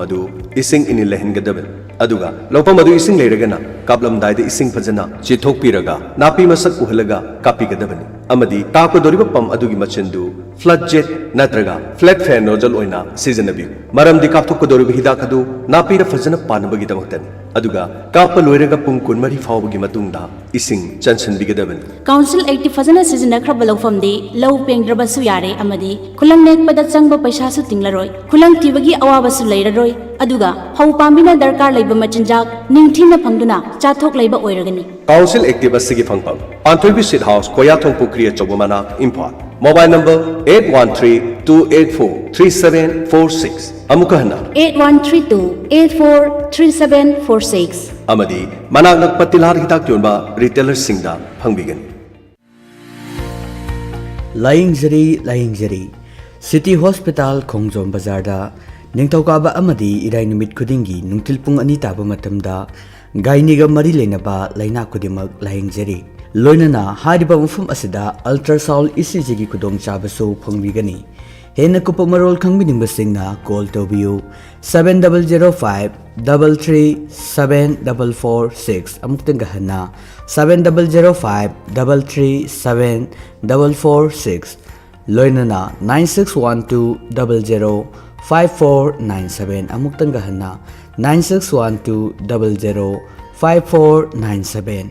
adu ising ini lehengadabani aduga lawfam adu ising leiragana kaplamdaida ising fajana chithokpiraga napi masak uhalaga kapigadabani amadi tapodoriba pam adugi machendu flood jet natraga flat fan nozzle oina seasonable maramdi kapthokkodoriba hidak adu napira fajana panabagi damaktan aduga kapa loiraga pung kunmari fawbagi matungda ising chansanbigadabani council 80 fajana season khraba lawfamdi law pengdrabasu yare amadi khulang nekpada changba paisa su tinglaroi khulang tibagi awabasu leiraroi aduga hau pambina darkar leiba machinjak ningthina phangduna chathok leiba oiragani council active asigi phangpam Antolbi Sit House Koyathong Pukriya Chobomana Imphal mobile number 8132843746 amukahna 8132843746 amadi manak nakpa tilhar hidak yonba retailer singda phangbigani layingjari City Hospital Khongjom Bazar da Ningthokaba amadi irai numit khudingi nungtil pung ani taba matamda gainiga mari lenaba laina kudimak layingjari loinana hariba mufum asida ultrasound ECG gi kudong chabasu phongbigani hena kupa marol khangbining basingna call tobiu 7005337446 amuktang gahana 7005337446 loinana 9612005497 amuktang gahana 9612005497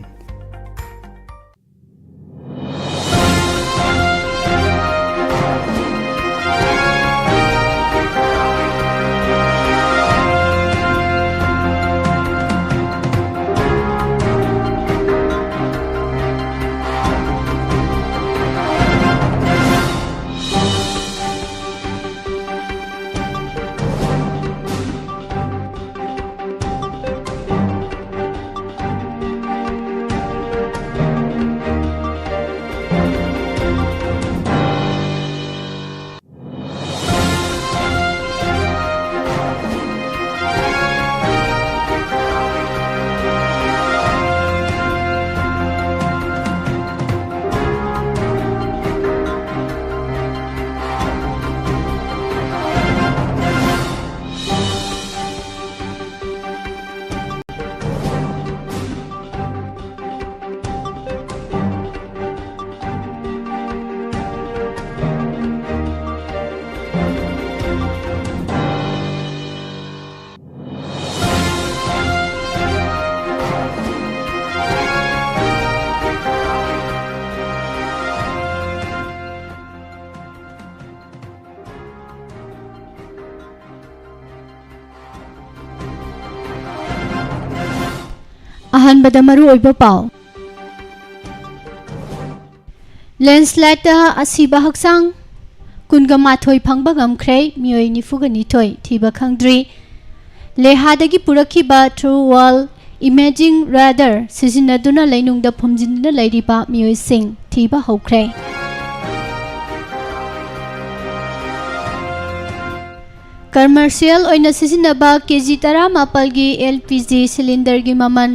अहनबद मरु ओइबा पाव landslide असीबा हक्सांग कुनगा माथोय फंगबा गमख्रे मियोय निफुगा निथोय थीबा खंगद्री लेहादगी पुरखिबा थ्रू वॉल इमेजिंग रादर सिजिनदुना लैनुंगदा फुमजिनना लैरिबा मियोय सिंग थीबा हौख्रे कमर्शियल ओइना सिजिनबा केजी 10 गी LPG सिलिंडर गी ममन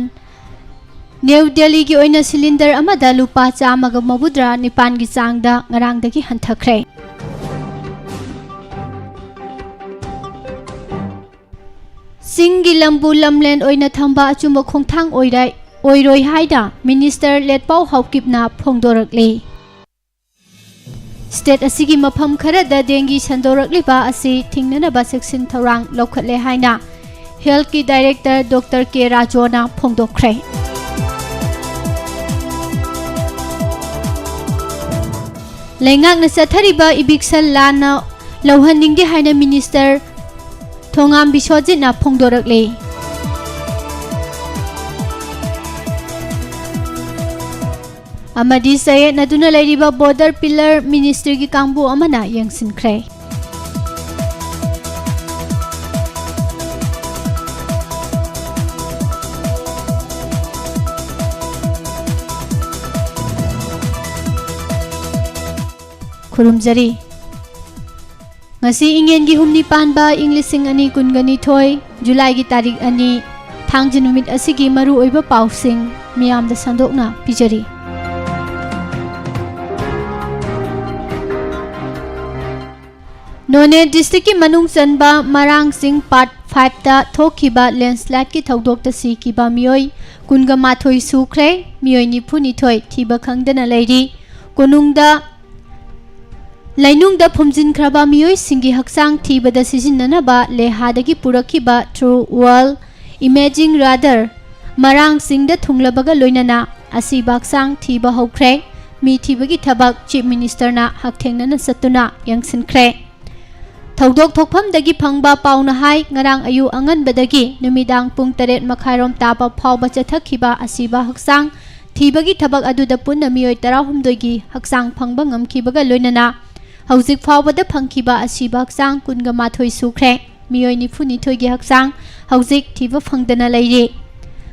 न्यू दिल्ली की ओइना सिलिंडर अमदा लुपा 109 की चांगदा ngarangdagi hanthakre सिंगी लंबू लमलेन ओइना थंबा अचुम खोंथांग ओइरोय हाइदा मिनिस्टर लेटपाउ हाउकिपना फोंदोरकले स्टेट असिगी मफम खरदा देंगी संदोरकलिबा असि थिंगनबा सेक्शन थौरांग लौखटले हाइना हेल्थ की डायरेक्टर डॉक्टर के राजोना फोंदोखरे लेंगांग चथरिबा इबिक्सन लाना लौहनिंगे हाइना मिनिस्टर थोंगाम बिसोजिना फोंदोरकले अमदी सये नदुना लैरिबा बॉर्डर पिलर मिनिस्टर की कांबू अमना यंगसिनख्रे खुरुमजरी ngasi ingen gi humni panba inglising ani kungani thoi जुलाई की तारीख अनि थांगजि नुमित असigi maru oiba pausing miyam da sandokna pijari नोने डिस्ट्रिक्ट की मनुंग चनबा मरांग सिंह पार्ट 5ता थोखिबा लैंडस्लाइड की थौदोकता सिखिबा मियोय कुनगा माथोय सुख्रे मियोय निफु निथोय थिबा खंगदना लैरी कोनुंगदा लैनुंगदा फुमजिनख्रबा मियोय सिंगी हक्सांग थिबदा सिजिननबा लेहादगी पुरखिबा थ्रू वर्ल्ड इमेजिंग रादर मरांग सिंगदा थुंगलबगा लोइनना असिबा हक्सांग थिबा हौख्रे मी थिबगी थबक चीफ मिनिस्टरना हक्थेंगनना सत्तुना यंगसिनख्रे थौदोक थोकफमदगी फंगबा पाउना हाय ngarang ayu anganbadagi numidang pung 8 makhairom tapa phawba chathakhiba asiba haksang thibagi thabak aduda punna miyoi 16 gi haksang phangba ngamkhibaga loinana hauzik phawbada phangkhiba asiba haksang kunga mathoi sukhre miyoi nifu nithoi gi haksang hauzik thiba phangdana leiri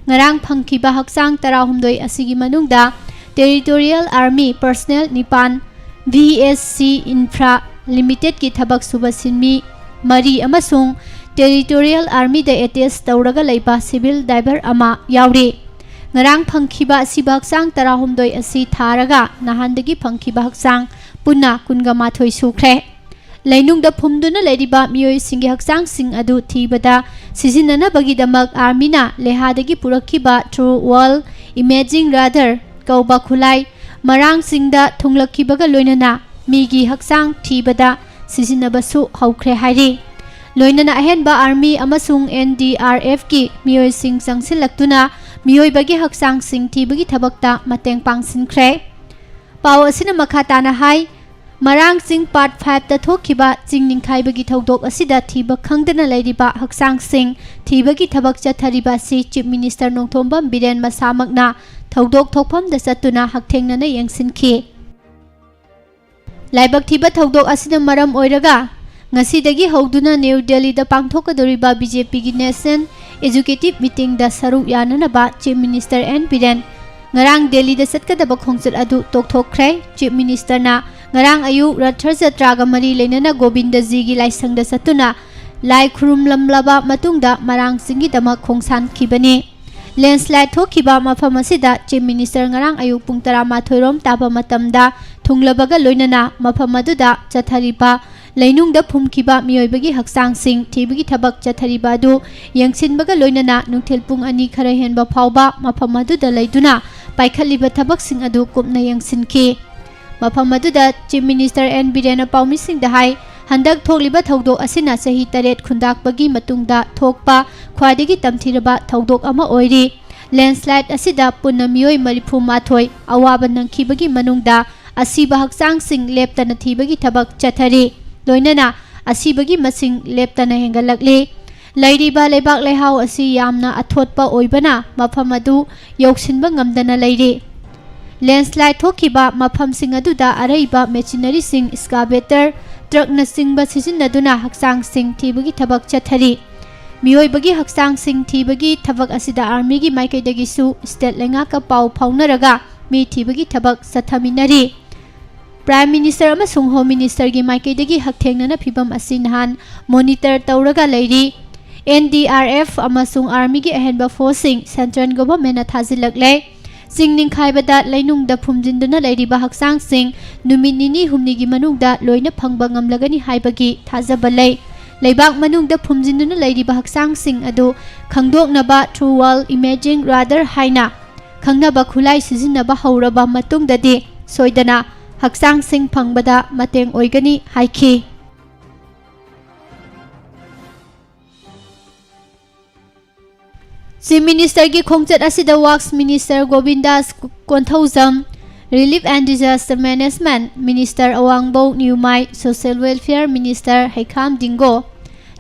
ngarang phangkhiba haksang 16 asigi manungda territorial army personnel nipan VSC infra limited की थबक सुबह सिनमी मरी अमसुंग territorial army द एटेस तौरगा लैबा सिविल डाइवर अमा यावरे ngarang phangkhiba asiba haksang 16 asi tharага nahandagi phangkhiba haksang punna kunga mathoi sukhre lainungda phumduna leiriba miyoi singi haksang sing adu thibada sizinana bagidamak armina lehadagi purakhiba through world imaging rather kauba khulai marang singda thunglakhibaga loinana मीगी हक्सांग थीबदा सिजिनबसु हौख्रे हाइरी लोइनना अहेनबा army अमसुंग NDRF की मियोय सिंग संगसिलक्तुना मियोयबगी हक्सांग सिंग थीबगी थबकता मतेंग पांगसिनख्रे पाव असिना मखाताना हाय मरांग सिंग पार्ट 5 ता थोखिबा चिंग निंखाइबगी थौदोक असिदा थीबा खंगदना लैरिबा हक्सांग सिंग थीबगी थबक चथरिबा सि चीफ मिनिस्टर नोंथोंबम बिरेन मसामकना थौदोक थोकफम द सत्तुना हक्थेंगनना यंगसिनखि लाइबक थीबा थौदोक असिना मरम ओइरगा ngasi हौदुना न्यू दिल्ली दा पांगथोकदोरिबा बीजेपी की नेशनल एजुकेटिव मीटिंग दा सरुक याननबा chief minister N Biren ngarang Delhi दा सत्कदबा खोंगचत अदु तोकथोकख्रे चीफ मिनिस्टर ना ngarang ayu रथर जत्रागा मरी लेनना गोविंद जी की लाइसंग दा सत्तुना लाई खुरुमलमलबा मतुंगदा मरांग सिंगी दमा खोंगसान खिबनी लैंडस्लाइड थोखिबा मफम असिदा chief minister ngarang ayu pung 12 rom taba matamda thunglabaga loinana mafam aduda chathariba लैनुंगदा फुमखिबा मियोयबगी हक्सांग सिंग थीबगी थबक चथरिबा दु यंगसिनबगा लोइनना नुंथेल पुंग अनि खरा हेनबा फावबा मफम अदुदा लैदुना पाइखलिबा थबक सिंग अदु कुपना यंगसिनखि मफम अदुदा चीफ मिनिस्टर एन बिरेन पाउमी सिंग दा हाय हंदक थोकलिबा थौदोक असिना सही 8 खुंदाकबगी मतुंगदा थोकपा ख्वाइदगी तमथिरबा थौदोक अमा ओइरी लैंडस्लाइड असिदा पुन्ना मियोय 34 अवाबा नंखिबगी मनुंगदा असिबा हक्सांग सिंग लेप्तना थीबगी थबक चथरि लोइनना असिबगी मसिंग लेप्तना हेंगलक्ले लैरिबा लेबाक लेहाव असि यामना अथोटपा ओइबना मफम अदु यौसिनबा ngamdana लैरे लैंडस्लाइड थोखिबा मफम सिंग अदुदा अरैबा मेचिनरी सिंग स्काबेटर ट्रक न सिंगबा सिजिनदुना हक्सांग सिंग थीबगी थबक चथरि मियोयबगी हक्सांग सिंग थीबगी थबक असिदा आर्मी की माइकैदगिसु स्टेट लेंगा का पाउ फाउनरगा मी थीबगी थबक सथमिनरी प्राइम मिनिस्टर अमसुंग होम मिनिस्टर की माइकैदगी हक्थेंगनना फिबम असि नहान मॉनिटर तौरगा लैरी NDRF अमसुंग आर्मी की अहेनबा फोर्सिंग सेंट्रल गवर्नमेंट थाजिलकले सिंग निंखाइबदा लैनुंगदा फुमजिनदुना लैरिबा हक्सांग सिंग नुमित निनी हुमनिगी मनुंगदा लोइना फंगबा ngamlagani हाइबगी थाजबा लै लेबाक मनुंगदा फुमजिनदुना लैरिबा हक्सांग सिंग अदु खंगदोकनबा थ्रू वर्ल्ड इमेजिंग रादर हाइना खंगनबा खुलाई सिजिनबा हौरबा मतुंगददि सोइदना हक्सांग सिंग फंगबदा मतेंग ओइगनी हाइखि चीफ मिनिस्टर की खोंगचत असिदा works minister Govindas Konthoujam relief and disaster management minister Awangbow Newmai social welfare minister Heikham Dingo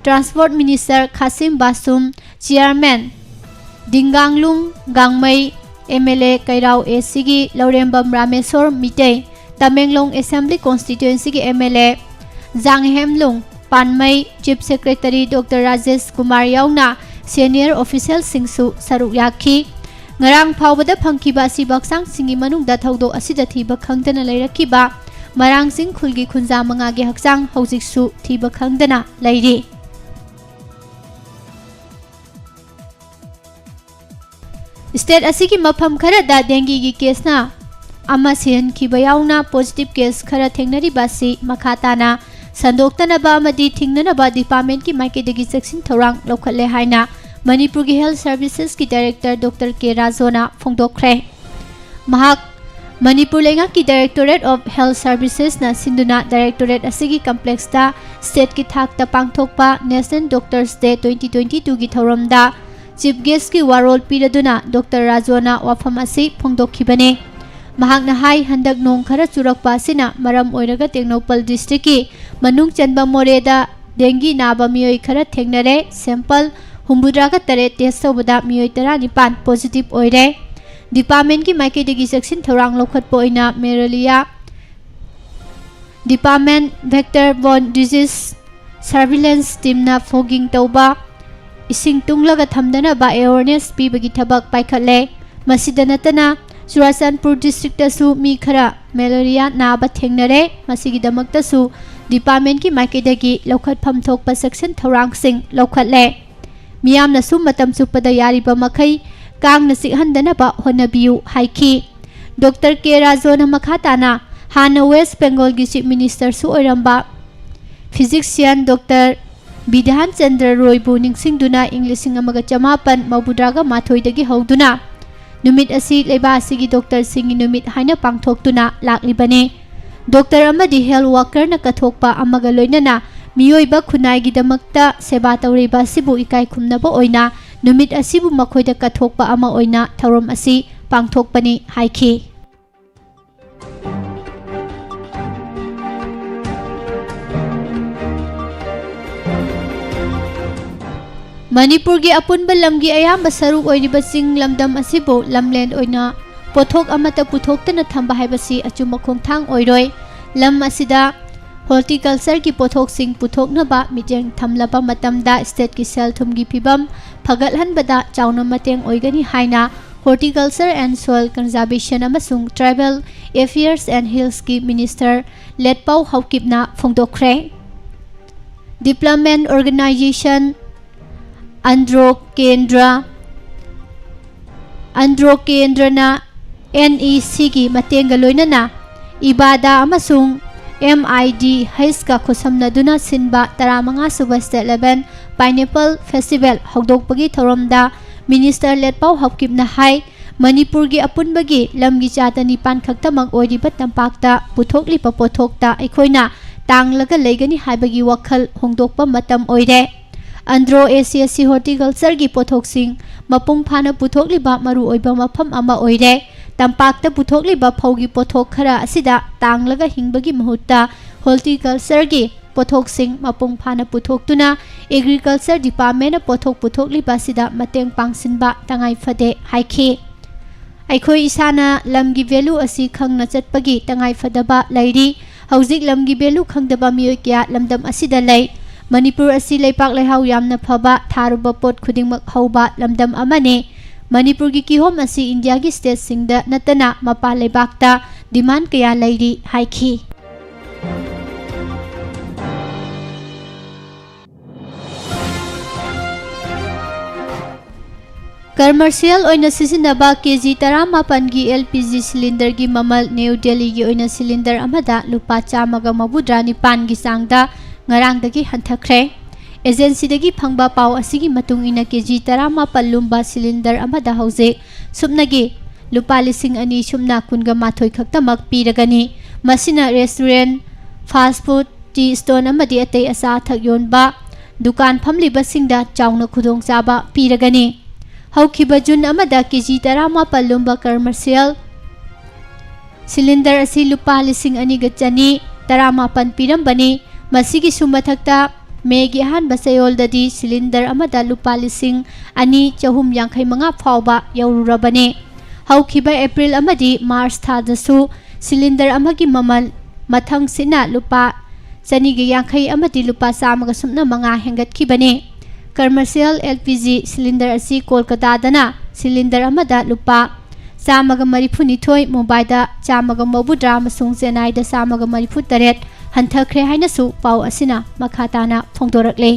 transport minister Khashim Vashum chairman Dinganglung Gangmei MLA Keirao एसीगी लौरेंबम रामेश्वर मिटे तमेंगलोंग असेंबली कॉन्स्टिट्यूएंसी की MLA Janghemlung Panmei chief secretary doctor Rajesh Kumar याउना सीनियर ऑफिशियल सिंगसु सरुक याखी ngarang phawbada phangkiba si baksang singi manungda thaudo asida thiba khangdana leirakiba marang sing khulgi khunja manga ge haksang hojiksu thiba khangdana leiri state असि मफम Khardah dinghy की केसना अमा Sen खिबा याउना positive case खरा थेंगनरी बासी मखाताना संदोक्तनबा अमदी थिंगननबा department की माइकेदगी सेक्शन थौरांग लौखटले हाइना मणिपुर की हेल्थ सर्विसेज की डायरेक्टर डॉक्टर के राजोना फोंदोखरे महाक मणिपुर लेंगा की डायरेक्टोरेट ऑफ हेल्थ सर्विसेज ना सिंधुना डायरेक्टोरेट असिगी कॉम्प्लेक्स दा स्टेट की थाक ता पांगथोकपा नेशनल डॉक्टर्स डे 2022 की थौरमदा चीफ गेस्ट की वारोल पीरदुना डॉक्टर राजोना वाफम असि फोंदोखिबने महाकना हाई हंदक नोंग खरा चुरकपा सिना मरम ओइरगा टेक्नोपल डिस्ट्रिक्ट की मनुंग चनबा मोरेदा डेंगी नाबा मियोय खरा थेंगनरे सैंपल हुम्बुद्रागा तरे टेस्ट तौबदा मियोय 19 पॉजिटिव ओइरे डिपार्टमेंट की माइकेदगी सेक्शन थौरांग लौखटपा ओइना malaria department vector borne disease surveillance टीमना फोगिंग तौबा इसिंग तुंगलगा थमदनबा अवेयरनेस पीबगी थबक पाइखटले मसिदा नतना चुराचांदपुर डिस्ट्रिक्ट मी खरा मेलेरिया नाबा थेंगनरे मसिगिदमक्तसु डिपार्टमेंट की माइकेदगी लौखटफम थोकपा सेक्शन थौरांगसिंग लौखटले मियामनसु मतम चुपदा यारिबा मखै कांग नसिहंदनबा होनबियु हाइखी डॉक्टर के राजोना मखाताना हाना वेस्ट बेंगल की चीफ मिनिस्टर सु ओइरंबा फिजिशियन डॉक्टर बिधान चंद्र रॉयबु निंगसिंगदुना इंग्लिशिंग अमगा चमापन मौबुद्रागा माथोइदगी हौदुना नुमित असि लेबा असिगी डॉक्टर सिंगी नुमित हाइना पांगथोक्तुना लाक्लिबने डॉक्टर अमदी हेल्थ वर्कर न कथोकपा अमगा लोइनना मियोइबा खुनाइगी दमक्ता सेवा तौरिबा सिबु इकाई खुमनबा ओइना नुमित असिबु मखोइदा कथोकपा अमा ओइना थौरम असि पांगथोकपनि हाइखी मणिपुर की अपुनब लमगी अयाम सरुक ओइरिबा चिंग लमदम असिबु लमलेंड ओइना पोथोक अमता पुथोक्तना थंबा हाइबसी अचुम खोंथांग ओइरोय लम असिदा हॉर्टिकल्चर की पोथोक सिंग पुथोकनबा मिजेंग थमलबा मतमदा स्टेट की सेल थुमगी फिबम फगलहनबदा चाउना मतेंग ओइगनी हाइना हॉर्टिकल्चर एंड सॉइल कंजर्वेशन अमसुंग ट्राइबल अफेयर्स एंड हिल्स की मिनिस्टर लेटपाउ हाउकिबना फोंदोखरे डेवलपमेंट ऑर्गेनाइजेशन अंड्रो केंद्रना NEC की मतेंगा लोइनना इबादा अमसुंग MID हैस का खुसमनदुना सिनबा 15 सुबह स्टेट लेवल पाइनएप्पल फेस्टिवल हौदोकपगी थौरमदा मिनिस्टर लेटपाउ हौकिबना हाई मणिपुर की अपुनबगी लमगी चाता निपान खक्तमक ओइरिबा तंपाकता पुथोकलिबा पोथोकता अखोइना तांगलगा लेगनी हाइबगी वखल होंदोकपा मतम ओइरे अंड्रो ACSC हॉर्टिकल्चर की पोथोकसिंग मपुंग फाना पुथोकलिबा मरु ओइबा मफम अमा ओइरे तंपाकता पुथोकलिबा फौगी पोथोक खरा असिदा तांगलगा हिंबगी महुत्ता हॉर्टिकल्चर की पोथोकसिंग मपुंग फाना पुथोकतुना एग्रीकल्चर डिपार्टमेंट पोथोक पुथोकलिबा सिदा मतेंग पांगसिनबा तंगाई फदे हाइखी अखोई इसाना लमगी वैल्यू असि खंगना चटपगी तंगाई फदबा लैरी हौजिक लमगी वैल्यू खंगदबा मियोय क्या लमदम असिदा लै मणिपुर असि लेपाक लेहाउ यामना फबा थारुबा पोट खुदिंगमक हौबा लमदम अमने मणिपुर की किहोम असि इंडिया की स्टेट सिंगदा नतना मपा लेबाकता डिमांड कया लैरी हाइखी कमर्शियल ओइना सिजिनबा केजी 18 की LPG सिलिंडर की ममल न्यू दिल्ली की ओइना सिलिंडर अमदा लुपा 159 की चांगदा ngarangdagi hanthakre एजेंसीदगी फंगबा पाव असिगी मतुंग इना केजी 18 लुम्बा सिलिंडर अमदा हौजे सुपनगी लुपा लिसिंग अनि सुमना कुनगा माथोय खक्तमक पीरगनी मसिना restaurant fast food tea stone अमदी अतै असा थक योनबा दुकान फमलिबसिंगदा चाउना खुदोंग चाबा पीरगनी हौखिबा जुन अमदा केजी 18 लुम्बा कमर्शियल सिलिंडर असि लुपा लिसिंग अनि गचनी 18 पीरमबनी मसिगी सुमथक्ता मेगी हान बसयोलददी सिलिंडर अमदा लुपा लिसिंग अनि चहुम यांखै मंगा फावबा यौरुरबने हौखिबा एप्रिल अमदी मार्च थादसु सिलिंडर अमगी ममल मथंग सिना लुपा चनिगी यांखै अमदी लुपा चामगा सुमना मंगा हेंगतखिबने कमर्शियल LPG सिलिंडर असि कोलकातादना सिलिंडर अमदा लुपा 142 मुंबईदा 130 अमसुंग चेन्नईदा 138 हंथखरे हाइनसु पाव असिना मखाताना फोंदोरकले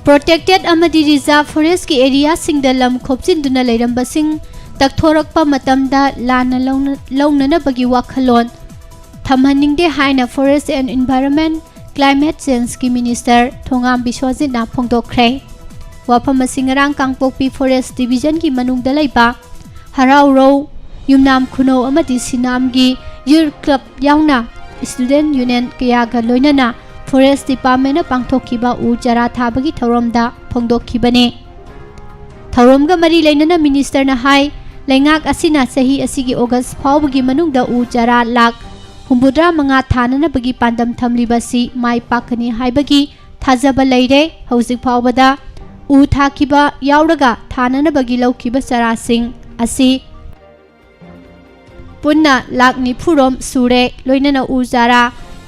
प्रोटेक्टेड अमदी रिजर्व फॉरेस्ट की एरिया सिंगदा लम खोपचिंदुना लेरंबसिंग तकथोरकपा मतमदा लाना लौननबगी वाखलोन थमहनिंगदे हाइना forest and environment climate change की मिनिस्टर थोंगाम बिश्वजितना फोंदोखरे वाफम सिंगरांग कांगपोकपी फॉरेस्ट डिवीजन की मनुंगदा लैबा हराउरो युमनाम खुनो अमदी सिनामगी यूर क्लब याउना स्टूडेंट यूनियन कयागा लोइनना फॉरेस्ट डिपार्टमेंट पांगथोखिबा उ चारा थाबगी थौरमदा फोंदोखिबने थौरमगा मरी लेनना मिनिस्टर ना हाई लेंगाक असिना सही असिगी अगस्त फावबगी मनुंगदा उ चारा लाख 64 थाननबगी पांदम थमलिबसी माई पाकनी हाइबगी थाजबा लेरे हौजिक फावबदा उ थाखिबा याउरगा थाननबगी लौखिबा चारासिंग असि पुन्ना लाख 90 सूरे लोइनना उ चारा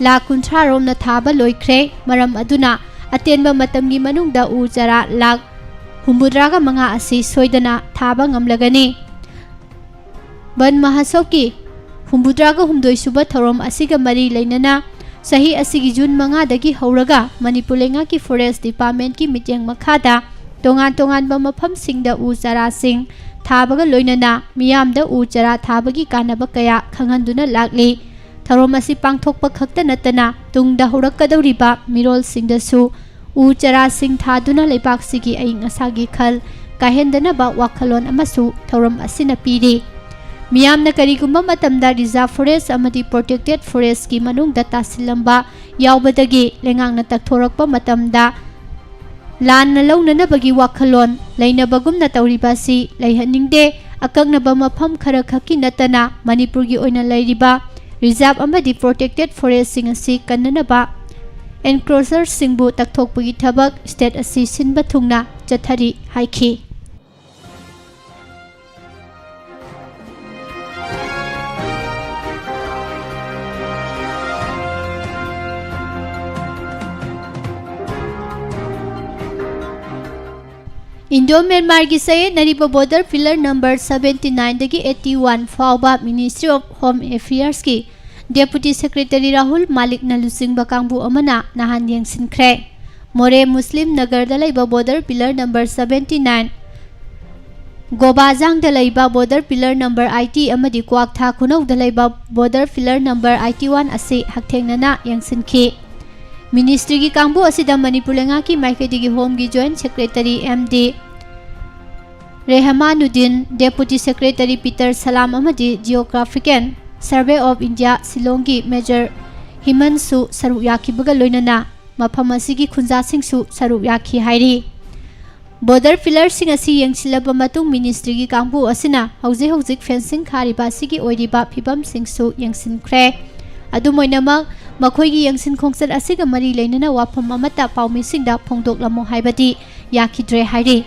लाख 30 रोमना थाबा लोइख्रे मरम अदुना अतेनबा मतमगी मनुंगदा उ चारा लाख 65 असि सोइदना थाबा ngamlagani बन महासव की 63 सुबह थौरम असिगा मरी लेनना सही असिगी जून 5 दगी हौरगा मणिपुर लेंगा की फॉरेस्ट डिपार्टमेंट की मिटेंग मखादा तोंगान तोंगान मफम सिंगदा उ चारा सिंग थाबगा लोइनना मियामदा उ चारा थाबगी कानबा कया खंगनदुना लागली थौरम असि पांगथोकपा खक्ता नतना तुंगदा हौरकदौरिबा मिरोल सिंगदसु उ चारा सिंग थादुना लेपाक सिगी अइंग असागी खल काहेंदनबा वाखलोन अमसु थौरम असिना पीरी मियामना करीगुम्बा मतमदा रिजर्व फॉरेस्ट अमदी प्रोटेक्टेड फॉरेस्ट की मनुंगदा तासिलंबा यावबदगी लेंगांगना तकथोरकपा मतमदा लानना लौननबगी वाखलोन लैनबगुमना तौरिबासी लैहनिंगदे अकंगनबा मफम खरा खकी नतना मणिपुरगी ओइना लैरिबा रिजर्व अमदी प्रोटेक्टेड फॉरेस्ट सिंग असि कन्ननबा एनक्रोचर सिंगबु तकथोकपगी थबक स्टेट असि सिनबा थुंगना चथरी हाइखी इंडो म्यांमार की सये नरीब बॉर्डर पिलर नंबर 79 दगी 81 फाउबा मिनिस्ट्री ऑफ होम अफेयर्स की डेप्यूटी सेक्रेटरी राहुल मालिक नलुसिंग बकांगबु अमना नहान यंगसिनख्रे मोरे मुस्लिम नगर दलाइबा बॉर्डर पिलर नंबर 79 गोबाजांग दलाइबा बॉर्डर पिलर नंबर 80 अमदी क्वाकथा खुनौ दलाइबा बॉर्डर पिलर नंबर 81 असे हकथेंगना यंगसिनखी मिनिस्ट्री की कांगबु असिदा मणिपुर लेंगा की माइकेदिगी होम की joint secretary M D Rehmanuddin deputy secretary Peter Salam अमदी geographical survey of India Shillong की मेजर हिमंसु सरुक याखिबगा लोइनना मफम असिगी खुंजासिंगसु सरुक याखी हाइरी बॉर्डर पिलर सिंग असि यंगसिलबा मतुंग मिनिस्ट्री की कांगबु असिना हौजिक फेंसिंग खारिबा सिगी ओइरिबा फिबम सिंगसु यंगसिनख्रे अदुमोइनमक मखोइगी यंगसिन खोंगसत असिगा मरी लेनना वाफम अमता पाउमिसिंगदा फोंदोकलमो हाइबदी याखिद्रे हाइरी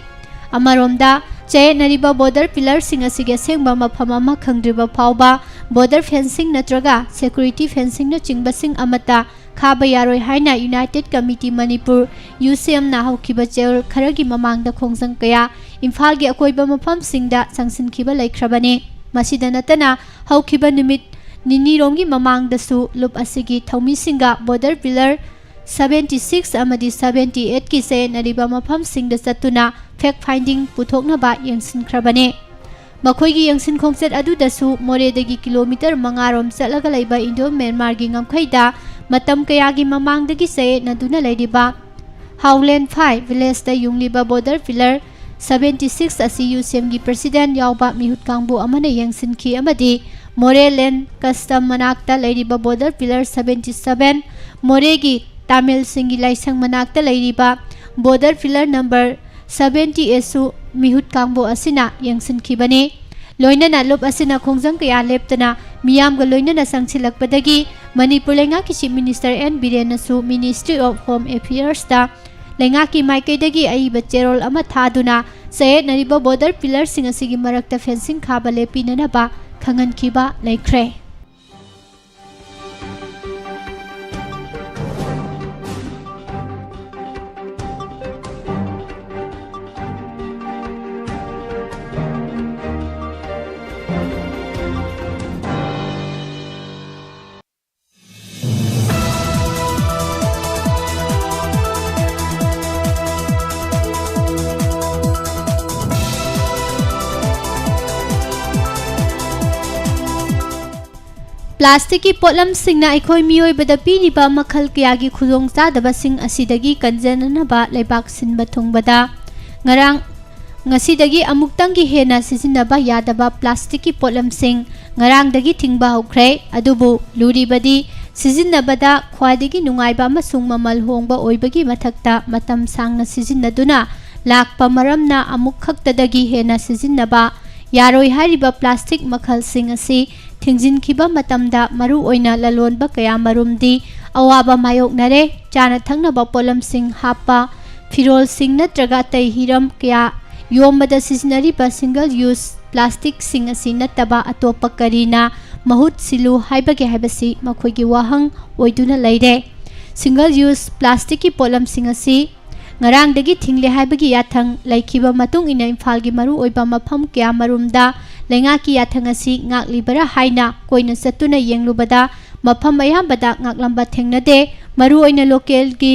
अमरोमदा चयनरिबा बॉर्डर पिलर सिंग असिगे सेंगबा मफम अमा खंगद्रिबा फावबा बॉर्डर फेंसिंग नत्रगा सिक्योरिटी फेंसिंग न चिंगबसिंग अमता खाबा यारोय हाइना यूनाइटेड कमिटी मणिपुर यूसीएम ना हौखिबा चेर खरगी ममांगदा खोंजंग कया इम्फाल गे अकोइबा मफम सिंगदा संगसिनखिबा लैख्रबने मसिदा नतना हौखिबा निमित निनीरोंगी ममांगदसु लुप असिगी थौमिसिंगा बॉर्डर पिलर 76 अमदी 78 की से नरिबा मफम सिंगदा चतुना फैक्ट फाइंडिंग पुथोकनबा यंगसिनख्रबने मखोइगी यंगसिन खोंगसेट अदुदसु मोरेदगी किलोमीटर 5 रोम चलगा लैबा इंडो म्यांमार गी ngamkhaida matam kayagi mamangdagi se naduna laidiba Howland 5 village दा युंगलिबा बॉर्डर पिलर 76 असि यूसीएम की प्रेसिडेंट यावबा मिहुत कांगबु अमने यंगसिनखी अमदी मोरेलैंड कस्टम मनाक्ता लैरिबा बॉर्डर पिलर 77 मोरेगी तामिल सिंगी लाइसंग मनाक्ता लैरिबा बॉर्डर पिलर नंबर 78 सु मिहुत कांगबु असिना यंगसिनखिबने लोइनना लुप असिना खोंजंग कया लेप्तना मियामगा लोइनना संगसिलकपदगी मणिपुर लेंगा की चीफ मिनिस्टर एन बिरेनसु मिनिस्ट्री ऑफ होम अफेयर्स दा लेंगा की माइकेदगी अइबा चेरोल अमा थादुना सये नरिबा बॉर्डर पिलर सिंग असिगी मरक्ता फेंसिंग खाबा लेपिननबा खंगनखिबा लैख्रे प्लास्टिक की पोटलम सिंगना अखोई मियोइबदा पीरिबा मखल कयागी खुदोंग चादबसिंग असिदगी कंजननबा लेबाक सिनबा थोंगबदा ngarang ngasidagi amuktangi hena sisinaba yadaba plastic ki polam sing ngarang dagi thingba hokre adubu luribadi sisinabada khwadigi nungaiba amasung mamal hongba oibagi mathakta matam sangna sisinaduna lakpa maramna amuk khaktadagi hena sisinaba yaroi hariba plastic makhal sing asi thingjin khiba matamda maru oina lalonba kaya marumdi awaba mayoknare chana thangnaba polam sing hapa फिरोल सिंग नत्रगा तै Hiram क्या योमदा सिजनरीबा single use plastic सिंग असि नत्तबा अतोप Kareena महुत सिलु हाइबगे हाइबसी मखोइगी वाहंग ओइदुना लैरे single use plastic की pollen सिंग असि ngarangdagi thingle haibagi yathang laikhiba matung ina imphal gi maru oiba mafam kya marumda lenga ki yathang asi ngaklibara haina koina satuna yenglubada mafam ayambada ngaklamba thengnade maru oina local gi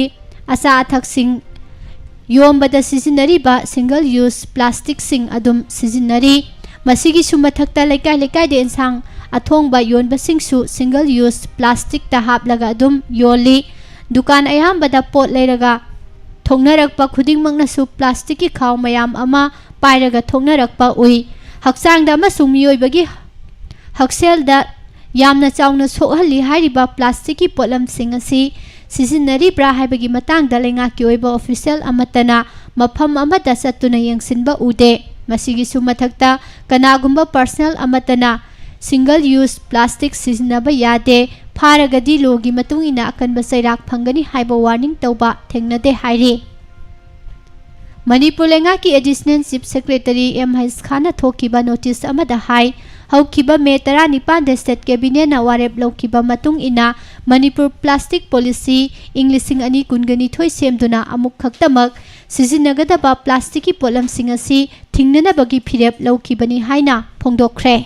asa athak sing योमबदा सिजिनरीबा single use plastic सिंग अदुम सिजिनरी मसिगी सुमथक्ता लेकाय लेकाय दे इंसांग अथोंगबा योनबा सिंगसु सिंगल यूज प्लास्टिक ता हापलगा अदुम योली दुकान अयामबदा पोट लेरगा थोंगनरकपा खुदिंगमंगनासु प्लास्टिक की खाव मयाम अमा पायरगा थोंगनरकपा उई हक्सांगदा अमसुंग मियोइबगी हक्सेलदा यामना चावना सोहली हारिबा प्लास्टिक की पोलम सिंग असि सिजिनरी ब्रा हाइबगी मतंगदा लेंगा की ओइबा ऑफिशियल अमतना मफम अमदा सत्तुना यंगसिनबा उदे मसिगी सुमथक्ता कनागुंबा पर्सनल अमतना सिंगल यूज प्लास्टिक सिजिनबा यादे फारगदी लोगी मतुंगिना अकनबा सैराक फंगनी हाइबा वार्निंग तौबा थेंगनदे हाइरे मणिपुर लेंगा की एडिशनल चीफ सेक्रेटरी एम हैस खाना थोकिबा नोटिस अमदा हाई हौकिबा मे 19 दे स्टेट कैबिनेट ना वारेप लौकिबा मतुंग इना मणिपुर प्लास्टिक पॉलिसी इंग्लिशिंग अनि कुनगनी थोइ सेमदुना अमुक खक्तमक सिजिनगदबा प्लास्टिक की पोलम सिंग असि थिंगननबगी फिरेप लौकिबनी हाइना फोंदोखरे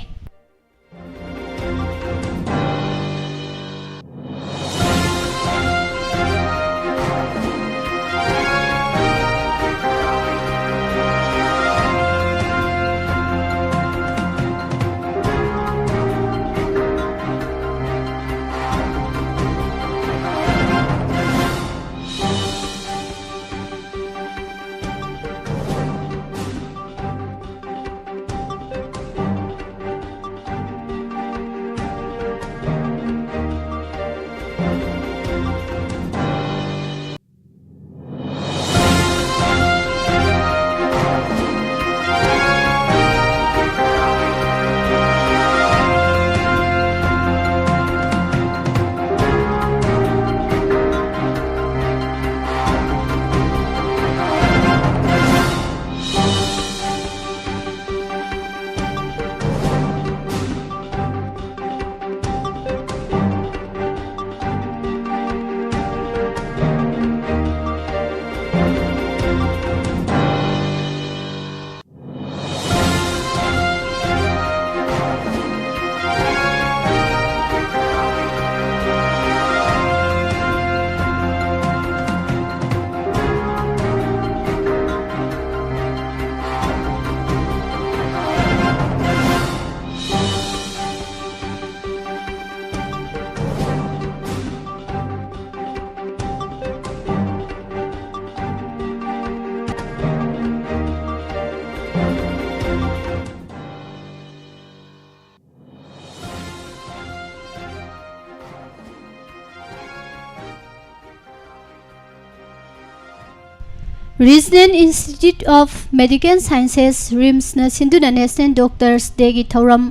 Regional Institute of Medical Sciences RIMS na sinduna National Doctors Day gi thoram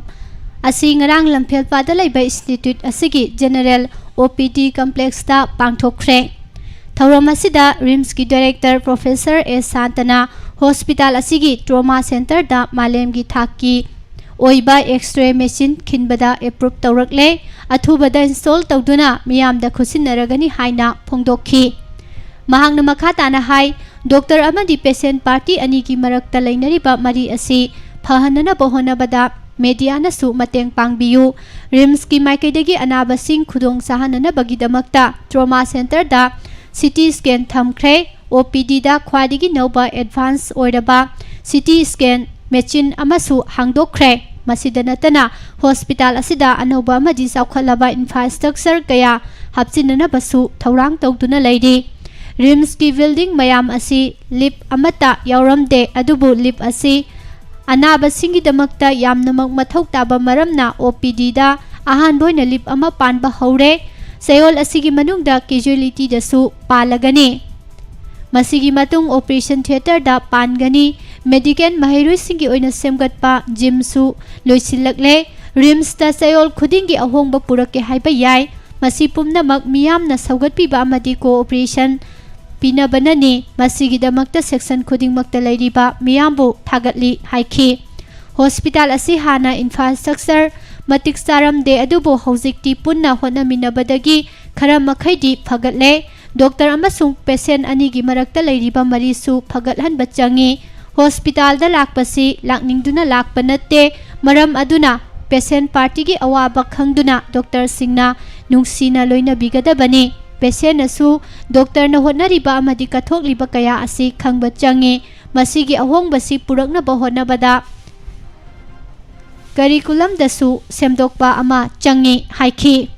asi ngarang lamphel pada laiba institute asigi General OPD complex ta pangthokre thoram asida RIMS ki director Professor S Santana hospital asigi trauma center da malem gi thaki oiba x-ray machine khinbada approve tawrakle athubada install tawduna miyamda khusinaragani haina phongdokhi mahangna makha tana hai doctor अमदी patient party अनि की मरक्ता लैनरिबा मरी असि फहनना बहोनबदा media नसु मतेंग पांगबियु RIMS की माइकेदगी अनाबसिंग खुदोंग साहनना बगिदमक्ता trauma centre दा CT scan थमख्रे OPD दा ख्वादिगी नौबा advance ओइरबा CT scan machine अमसु हांगदोखरे ꯃꯁꯤꯗ ꯅꯠꯇꯅ ꯍꯣꯁꯄꯤꯇꯥꯜ ꯑꯁꯤꯗ ꯑꯅꯧꯕ ꯑꯃꯗꯤ ꯆꯥꯎꯈꯠꯂꯕ ꯏꯟꯐ꯭ꯔꯥꯁ꯭ꯇ꯭ꯔꯛꯆꯔ ꯀꯌꯥ ꯍꯥꯞꯆꯤꯟꯅꯅꯕꯁꯨ ꯊꯧꯔꯥꯡ ꯇꯧꯗꯨꯅ ꯂꯩꯔꯤ꯫ ꯔꯤꯝꯁꯀꯤ ꯕꯤꯜꯗꯤꯡ ꯃꯌꯥꯝ ꯑꯁꯤ ꯂꯤꯞ ꯑꯃꯠꯇ ꯌꯥꯎꯔꯝꯗꯦ, ꯑꯗꯨꯕꯨ ꯂꯤꯞ ꯑꯁꯤ ꯑꯅꯥꯕꯁꯤꯡꯒꯤꯗꯃꯛꯇ ꯌꯥꯝꯅꯃꯛ ꯃꯊꯧ ꯇꯥꯕ ꯃꯔꯝꯅ OPDꯗ ꯑꯍꯥꯟꯕ ꯑꯣꯏꯅ ꯂꯤꯞ ꯑꯃ ꯄꯥꯟꯕ ꯍꯧꯔꯦ꯫ ꯆꯌꯣꯜ ꯑꯁꯤꯒꯤ ꯃꯅꯨꯡꯗ ꯀꯦꯖꯨꯑꯦꯂꯤꯇꯤꯗꯁꯨ ꯄꯥꯜꯂꯒꯅꯤ꯫ ꯃꯁꯤꯒꯤ ꯃꯇꯨꯡ ꯑꯣꯄꯔꯦꯁꯟ ꯊꯤꯌꯦꯇꯔꯗ ꯄꯥꯟꯒꯅꯤ꯫ ꯃꯦꯗꯤꯀꯦꯜ ꯃꯍꯩꯔꯣꯏꯁꯤꯡꯒꯤ ꯑꯣꯏꯅ ꯁꯦꯝꯒꯠꯄ ꯖꯤꯝꯁꯨ ꯂꯣꯏꯁꯤꯜꯂꯛꯂꯦ꯫ ꯔꯤꯝꯁꯇ ꯆꯌꯣꯜ ꯈꯨꯗꯤꯡꯒꯤ ꯑꯍꯣꯡꯕ ꯄꯨꯔꯛꯀꯦ ꯍꯥꯏꯕ ꯌꯥꯏ꯫ ꯃꯁꯤ ꯄꯨꯝꯅꯃꯛ ꯃꯤꯌꯥꯝꯅ ꯁꯧꯒꯠꯄꯤꯕ ꯑꯃꯗꯤ ꯀꯣꯑꯣꯄꯔꯦꯁꯟ ꯄꯤꯅꯕꯅꯅꯤ꯫ ꯃꯁꯤꯒꯤꯗꯃꯛꯇ ꯁꯦꯛꯁꯟ ꯈꯨꯗꯤꯡꯃꯛꯇ ꯂꯩꯔꯤꯕ ꯃꯤꯌꯥꯝꯕꯨ ꯊꯥꯒꯠꯂꯤ ꯍꯥꯏꯈꯤ꯫ ꯍꯣꯁꯄꯤꯇꯥꯜ ꯑꯁꯤ ꯍꯥꯟꯅ ꯏꯟꯐ꯭ꯔꯥꯁ꯭ꯇ꯭ꯔꯛꯆꯔ ꯃꯇꯤꯛ ꯆꯥꯔꯝꯗꯦ, ꯑꯗꯨꯕꯨ ꯍꯧꯖꯤꯛꯇꯤ ꯄꯨꯟꯅ ꯍꯣꯠꯅꯃꯤꯟꯅꯕꯗꯒꯤ ꯈꯔ ꯃꯈꯩꯗꯤ ꯐꯒꯠꯂꯦ꯫ ꯗꯣꯛꯇꯔ ꯑꯃꯁꯨꯡ ꯄꯦꯁꯦꯟ ꯑꯅꯤꯒꯤ ꯃꯔꯛꯇ ꯂꯩꯔꯤꯕ ꯃꯔꯤꯁꯨ ꯐꯒꯠꯍꯟꯕ ꯆꯪꯏ꯫ ꯍꯣꯁꯄꯤꯇꯥꯜꯗ ꯂꯥꯛꯄꯁꯤ ꯂꯥꯛꯅꯤꯡꯗꯨꯅ ꯂꯥꯛꯄ ꯅꯠꯇꯦ, ꯃꯔꯝ ꯑꯗꯨꯅ ꯄꯦꯁꯦꯟ ꯄꯥꯔꯇꯤꯒꯤ ꯑꯋꯥꯕ ꯈꯪꯗꯨꯅ ꯗꯣꯛꯇꯔꯁꯤꯡꯅ ꯅꯨꯡꯁꯤꯅ ꯂꯣꯏꯅꯕꯤꯒꯗꯕꯅꯤ꯫ ꯄꯦꯁꯦꯟꯅꯁꯨ ꯗꯣꯛꯇꯔꯅ ꯍꯣꯠꯅꯔꯤꯕ ꯑꯃꯗꯤ ꯀꯠꯊꯣꯛꯂꯤꯕ ꯀꯌꯥ ꯑꯁꯤ ꯈꯪꯕ ꯆꯪꯏ꯫ ꯃꯁꯤꯒꯤ ꯑꯍꯣꯡꯕꯁꯤ ꯄꯨꯔꯛꯅꯕ ꯍꯣꯠꯅꯕꯗ ꯀꯔꯤꯀꯨꯂꯝꯗꯁꯨ ꯁꯦꯝꯗꯣꯛꯄ ꯑꯃ ꯆꯪꯏ ꯍꯥꯏꯈꯤ꯫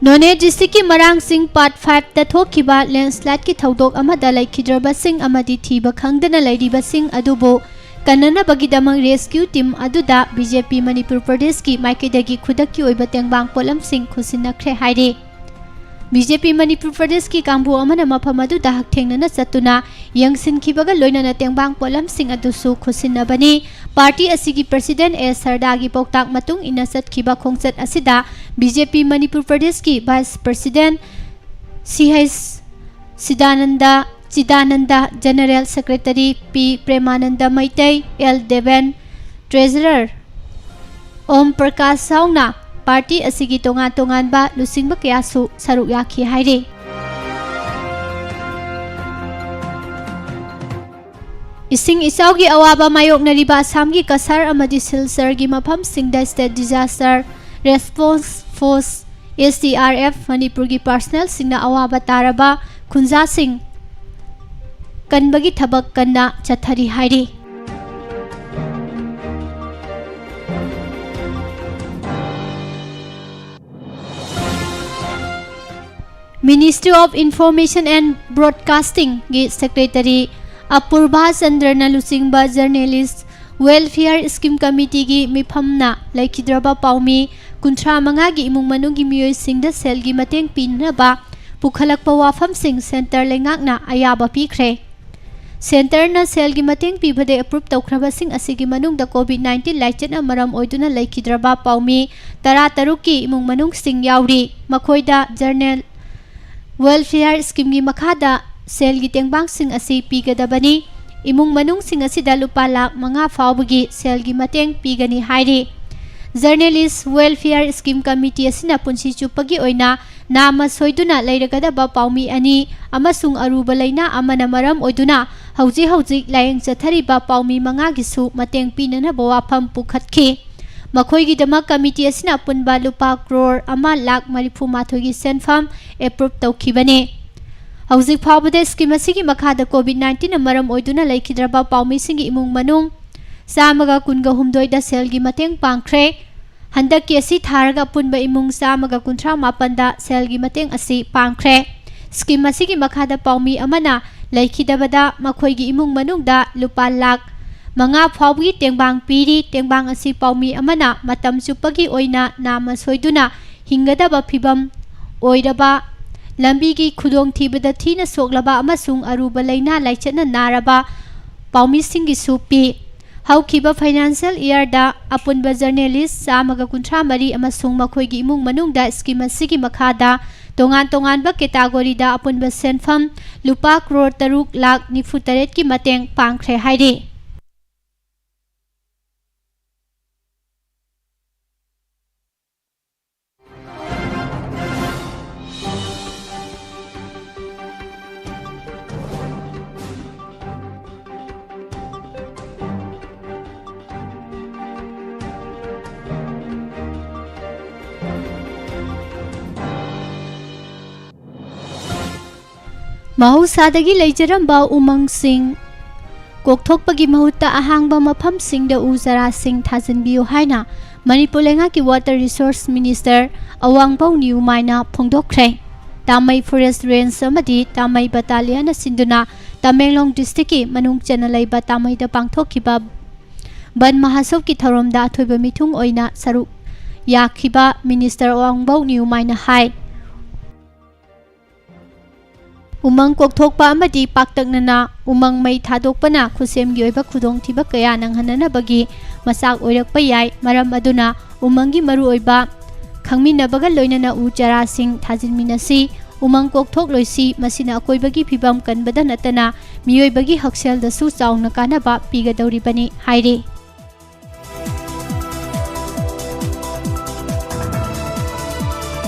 ꯅꯣꯅꯦ ꯗꯤꯁꯇ꯭ꯔꯤꯛꯀꯤ ꯃꯔꯥꯡꯁꯤꯡ ꯄꯥꯔꯠ 5ꯇ ꯊꯣꯛꯈꯤꯕ ꯂꯦꯟꯁ꯭ꯂꯥꯏꯗꯀꯤ ꯊꯧꯗꯣꯛ ꯑꯃꯗ ꯂꯩꯈꯤꯗ꯭ꯔꯕꯁꯤꯡ ꯑꯃꯗꯤ ꯊꯤꯕ ꯈꯪꯗꯅ ꯂꯩꯔꯤꯕꯁꯤꯡ ꯑꯗꯨꯕꯨ ꯀꯟꯅꯅꯕꯒꯤꯗꯃꯛ ꯔꯦꯁꯀ꯭ꯌꯨ ꯇꯤꯝ ꯑꯗꯨꯗ BJP ꯃꯅꯤꯄꯨꯔ ꯄ꯭ꯔꯗꯦꯁꯀꯤ ꯃꯥꯏꯀꯩꯗꯒꯤ ꯈꯨꯗꯛꯀꯤ ꯑꯣꯏꯕ ꯇꯦꯡꯕꯥꯡ ꯄꯣꯠꯂꯝꯁꯤꯡ ꯈꯨꯠꯁꯤꯟꯅꯈ꯭ꯔꯦ ꯍꯥꯏꯔꯤ꯫ BJP ꯃꯅꯤꯄꯨꯔ ꯄ꯭ꯔꯗꯦꯁꯀꯤ ꯀꯥꯡꯕꯨ ꯑꯃꯅ ꯃꯐꯝ ꯑꯗꯨꯗ ꯍꯛꯊꯦꯡꯅꯅ ꯆꯠꯇꯨꯅ ꯌꯦꯡꯁꯤꯟꯈꯤꯕꯒ ꯂꯣꯏꯅꯅ ꯇꯦꯡꯕꯥꯡ ꯄꯣꯠꯂꯝꯁꯤꯡ ꯑꯗꯨꯁꯨ ꯈꯨꯠꯁꯤꯟꯅꯕꯅꯤ꯫ ꯄꯥꯔꯇꯤ ꯑꯁꯤꯒꯤ ꯄ꯭ꯔꯁꯤꯗꯦꯟꯠ ꯁꯔꯗꯥꯒꯤ ꯄꯥꯎꯇꯥꯛ ꯃꯇꯨꯡ ꯏꯟꯅ ꯆꯠꯈꯤꯕ ꯈꯣꯡꯆꯠ ꯑꯁꯤꯗ BJP ꯃꯅꯤꯄꯨꯔ ꯄ꯭ꯔꯗꯦꯁꯀꯤ vice president CH Chidananda, general secretary P Premananda Meitei, L Deben, treasurer Om Prakash ꯌꯥꯎꯅ ꯄꯥꯔꯇꯤ ꯑꯁꯤꯒꯤ ꯇꯣꯉꯥꯟ ꯇꯣꯉꯥꯟꯕ ꯂꯨꯆꯤꯡꯕ ꯀꯌꯥꯁꯨ ꯁꯔꯨꯛ ꯌꯥꯈꯤ ꯍꯥꯏꯔꯤ꯫ ꯏꯁꯤꯡ ꯏꯆꯥꯎꯒꯤ ꯑꯋꯥꯕ ꯃꯥꯌꯣꯛꯅꯔꯤꯕ ꯑꯁꯥꯝꯒꯤ ꯀꯁꯥꯔ ꯑꯃꯗꯤ ꯁꯤꯜꯆꯔꯒꯤ ꯃꯐꯝꯁꯤꯡꯗ state disaster response force SDRF ꯃꯅꯤꯄꯨꯔꯒꯤ ꯄꯥꯔꯁꯣꯅꯦꯜꯁꯤꯡꯅ ꯑꯋꯥꯕ ꯇꯥꯔꯕ ꯈꯨꯟꯖꯥꯁꯤꯡ ꯀꯟꯕꯒꯤ ꯊꯕꯛ ꯀꯟꯅ ꯆꯠꯊꯔꯤ ꯍꯥꯏꯔꯤ꯫ ꯃꯤꯅꯤꯁꯇ꯭ꯔꯤ ꯑꯣꯐ ꯏꯟꯐꯣꯔꯃꯦꯁꯟ ꯑꯦꯟड ꯕ꯭ꯔꯣꯗꯀꯥꯁꯇꯤꯡꯒꯤ ꯁꯦꯀ꯭ꯔꯦꯇꯔꯤ ꯑꯄꯨꯔꯚꯥ ꯆꯟꯗ꯭ꯔꯅ ꯂꯨꯆꯤꯡꯕ ꯖꯔꯅꯦꯂꯤꯁꯠ ꯋꯦꯜꯐꯤꯌꯔ ꯁ꯭ꯀꯤꯝ ꯀꯃꯤꯇꯤꯒꯤ ꯃꯤꯐꯝꯅ ꯂꯩꯈꯤꯗ꯭ꯔꯕ ꯄꯥꯎꯃꯤ 35ꯒꯤ ꯏꯃꯨꯡ ꯃꯅꯨꯡꯒꯤ ꯃꯤꯑꯣꯏꯁꯤꯡꯗ ꯁꯦꯜꯒꯤ ꯃꯇꯦꯡ ꯄꯤꯅꯕ ꯄꯨꯈꯠꯂꯛꯄ ꯋꯥꯐꯝꯁꯤꯡ ꯁꯦꯟꯇꯔ ꯂꯩꯉꯥꯛꯅ ꯑꯌꯥꯕ ꯄꯤꯈ꯭ꯔꯦ꯫ ꯁꯦꯟꯇꯔꯅ ꯁꯦꯜꯒꯤ ꯃꯇꯦꯡ ꯄꯤꯕꯗ ꯑꯦꯄ꯭ꯔꯨꯞ ꯇꯧꯈ꯭ꯔꯕꯁꯤꯡ ꯑꯁꯤꯒꯤ ꯃꯅꯨꯡꯗ COVID-19 ꯂꯥꯏꯆꯠꯅ ꯃꯔꯝ ꯑꯣꯏꯗꯨꯅ ꯂꯩꯈꯤꯗ꯭ꯔꯕ ꯄꯥꯎꯃꯤ 13ꯀꯤ ꯏꯃꯨꯡ ꯃꯅꯨꯡꯁꯤꯡ ꯌꯥꯎꯔꯤ꯫ ꯃꯈꯣꯏꯗ ꯖꯔꯅꯦꯜ ꯋꯦꯜꯐꯤꯌꯔ ꯁ꯭ꯀꯤꯝꯒꯤ ꯃꯈꯥꯗ ꯁꯦꯜꯒꯤ ꯇꯦꯡꯕꯥꯡꯁꯤꯡ ꯑꯁꯤ ꯄꯤꯒꯗꯕꯅꯤ꯫ ꯏꯃꯨꯡ ꯃꯅꯨꯡꯁꯤꯡ ꯑꯁꯤꯗ ꯂꯨꯄꯥ ꯂꯥꯈ 5 ꯐꯥꯎꯕꯒꯤ ꯁꯦꯜꯒꯤ ꯃꯇꯦꯡ ꯄꯤꯒꯅꯤ ꯍꯥꯏꯔꯤ꯫ ꯖꯔꯅꯦꯂꯤꯁꯠ ꯋꯦꯜꯐꯤꯌꯔ ꯁ꯭ꯀꯤꯝ ꯀꯃꯤꯇꯤ ꯑꯁꯤꯅ ꯄꯨꯟꯁꯤ ꯆꯨꯞꯄꯒꯤ ꯑꯣꯏꯅ ꯅꯥꯃ ꯁꯣꯏꯗꯨꯅ ꯂꯩꯔꯒꯗꯕ ꯄꯥꯎꯃꯤ 2 ꯑꯃꯁꯨꯡ ꯑꯔꯨꯕ ꯂꯩꯅꯥ ꯑꯃꯅ ꯃꯔꯝ ꯑꯣꯏꯗꯨꯅ ꯍꯧꯖꯤꯛ ꯂꯥꯌꯦꯡ ꯆꯠꯊꯔꯤꯕ ꯄꯥꯎꯃꯤ 5ꯒꯤꯁꯨ ꯃꯇꯦꯡ ꯄꯤꯅꯅꯕ ꯋꯥꯐꯝ ꯄꯨꯈꯠꯈꯤ꯫ ꯃꯈꯣꯏꯒꯤꯗꯃꯛ ꯀꯃꯤꯇꯤ ꯑꯁꯤꯅ ꯑꯄꯨꯟꯕ ꯂꯨꯄꯥ ꯀ꯭ꯔꯣꯔ 1,64,00,000ꯒꯤ ꯁꯦꯟꯐꯝ ꯑꯦꯄ꯭ꯔꯨꯞ ꯇꯧꯈꯤꯕꯅꯤ꯫ ꯍꯧꯖꯤꯛ ꯐꯥꯎꯕꯗ ꯁ꯭ꯀꯤꯝ ꯑꯁꯤꯒꯤ ꯃꯈꯥꯗ COVID-19ꯅ ꯃꯔꯝ ꯑꯣꯏꯗꯨꯅ ꯂꯩꯈꯤꯗ꯭ꯔꯕ ꯄꯥꯎꯃꯤꯁꯤꯡꯒꯤ ꯏꯃꯨꯡ ꯃꯅꯨꯡ 118ꯗ ꯁꯦꯜꯒꯤ ꯃꯇꯦꯡ ꯄꯥꯡꯈ꯭ꯔꯦ꯫ ꯍꯟꯗꯛꯀꯤ ꯑꯁꯤ ꯊꯥꯔꯒ ꯑꯄꯨꯟꯕ ꯏꯃꯨꯡ 138ꯗ ꯁꯦꯜꯒꯤ ꯃꯇꯦꯡ ꯑꯁꯤ ꯄꯥꯡꯈ꯭ꯔꯦ꯫ ꯁ꯭ꯀꯤꯝ ꯑꯁꯤꯒꯤ ꯃꯈꯥꯗ ꯄꯥꯎꯃꯤ ꯑꯃꯅ ꯂꯩꯈꯤꯗꯕꯗ ꯃꯈꯣꯏꯒꯤ ꯏꯃꯨꯡ ꯃꯅꯨꯡꯗ ꯂꯨꯄꯥ ꯂꯥꯈ 5 ꯐꯥꯎꯕꯒꯤ ꯇꯦꯡꯕꯥꯡ ꯄꯤꯔꯤ꯫ ꯇꯦꯡꯕꯥꯡ ꯑꯁꯤ ꯄꯥꯎꯃꯤ ꯑꯃꯅ ꯃꯇꯝ ꯆꯨꯞꯄꯒꯤ ꯑꯣꯏꯅ ꯅꯥꯃ ꯁꯣꯏꯗꯨꯅ ꯍꯤꯡꯒꯗꯕ ꯐꯤꯚꯝ ꯑꯣꯏꯔꯕ, ꯂꯝꯕꯤꯒꯤ ꯈꯨꯗꯣꯡꯊꯤꯕꯗ ꯊꯤꯅ ꯁꯣꯛꯂꯕ ꯑꯃꯁꯨꯡ ꯑꯔꯨꯕ ꯂꯩꯅꯥ ꯂꯥꯏꯆꯠꯅ ꯅꯥꯔꯕ ꯄꯥꯎꯃꯤꯁꯤꯡꯒꯤꯁꯨ ꯄꯤ꯫ ꯍꯧꯈꯤꯕ ꯐꯥꯏꯅꯥꯟꯁꯤꯌꯦꯜ ꯏꯌꯔꯗ ꯑꯄꯨꯟꯕ ꯖꯔꯅꯦꯂꯤꯁꯠ 133 ꯑꯃꯁꯨꯡ ꯃꯈꯣꯏꯒꯤ ꯏꯃꯨꯡ ꯃꯅꯨꯡꯗ ꯁ꯭ꯀꯤꯝ ꯑꯁꯤꯒꯤ ꯃꯈꯥꯗ ꯇꯣꯉꯥꯟ ꯇꯣꯉꯥꯟꯕ ꯀꯦꯇꯥꯒꯣꯔꯤꯗ ꯑꯄꯨꯟꯕ ꯁꯦꯟꯐꯝ ꯂꯨꯄꯥ ꯀ꯭ꯔꯣꯔ 3,48,00,000ꯒꯤ ꯃꯇꯦꯡ ꯄꯥꯡꯈ꯭ꯔꯦ ꯍꯥꯏꯔꯤ꯫ ꯃꯍꯧꯁꯥꯗꯒꯤ ꯂꯩꯖꯔꯝꯕ ꯎꯃꯪꯁꯤꯡ ꯀꯣꯛꯊꯣꯛꯄꯒꯤ ꯃꯍꯨꯠꯇ ꯑꯍꯥꯡꯕ ꯃꯐꯝꯁꯤꯡꯗ ꯎ ꯆꯥꯔꯥꯁꯤꯡ ꯊꯥꯖꯤꯟꯕꯤꯌꯨ ꯍꯥꯏꯅ ꯃꯅꯤꯄꯨꯔ ꯂꯩꯉꯥꯛꯀꯤ ꯋꯥꯇꯔ ꯔꯤꯁꯣꯔꯁ ꯃꯤꯅꯤꯁꯇꯔ ꯑꯋꯥꯡꯕꯧ ꯅꯤꯎꯃꯥꯏꯅ ꯐꯣꯡꯗꯣꯛꯈ꯭ꯔꯦ꯫ ꯇꯥꯃꯩ ꯐꯣꯔꯦꯁꯠ ꯔꯦꯟꯖ ꯑꯃꯗꯤ ꯇꯥꯃꯩ ꯕꯠꯇꯥꯂꯤꯌꯟꯅ ꯁꯤꯟꯗꯨꯅ ꯇꯃꯦꯡꯂꯣꯡ ꯗꯤꯁꯇ꯭ꯔꯤꯛꯀꯤ ꯃꯅꯨꯡ ꯆꯟꯅ ꯂꯩꯕ ꯇꯥꯃꯩꯗ ꯄꯥꯡꯊꯣꯛꯈꯤꯕ ꯕꯟ ꯃꯍꯥꯁꯣꯕꯀꯤ ꯊꯧꯔꯝꯗ ꯑꯊꯣꯏꯕ ꯃꯤꯊꯨꯡ ꯑꯣꯏꯅ ꯁꯔꯨꯛ ꯌꯥꯈꯤꯕ ꯃꯤꯅꯤꯁꯇꯔ ꯑꯋꯥꯡꯕꯧ ꯅꯤꯎꯃꯥꯏꯅ ꯍꯥꯏ ꯎꯃꯪ ꯀꯣꯛꯊꯣꯛꯄ ꯑꯃꯗꯤ ꯄꯥꯛꯇꯛꯅꯅ ꯎꯃꯪ ꯃꯩ ꯊꯥꯗꯣꯛꯄꯅ ꯈꯨꯠꯁꯦꯝꯒꯤ ꯑꯣꯏꯕ ꯈꯨꯗꯣꯡꯊꯤꯕ ꯀꯌꯥ ꯅꯪꯍꯟꯅꯅꯕꯒꯤ ꯃꯆꯥꯛ ꯑꯣꯏꯔꯛꯄ ꯌꯥꯏ꯫ ꯃꯔꯝ ꯑꯗꯨꯅ ꯎꯃꯪꯒꯤ ꯃꯔꯨꯑꯣꯏꯕ ꯈꯪꯃꯤꯟꯅꯕꯒ ꯂꯣꯏꯅꯅ ꯎ ꯆꯥꯔꯥꯁꯤꯡ ꯊꯥꯖꯤꯟꯃꯤꯟꯅꯁꯤ, ꯎꯃꯪ ꯀꯣꯛꯊꯣꯛꯂꯣꯏꯁꯤ, ꯃꯁꯤꯅ ꯑꯀꯣꯏꯕꯒꯤ ꯐꯤꯕꯝ ꯀꯟꯕꯗ ꯅꯠꯇꯅ ꯃꯤꯑꯣꯏꯕꯒꯤ ꯍꯛꯁꯦꯜꯗꯁꯨ ꯆꯥꯎꯅ ꯀꯥꯟꯅꯕ ꯄꯤꯒꯗꯧꯔꯤꯕꯅꯤ ꯍꯥꯏꯔꯤ꯫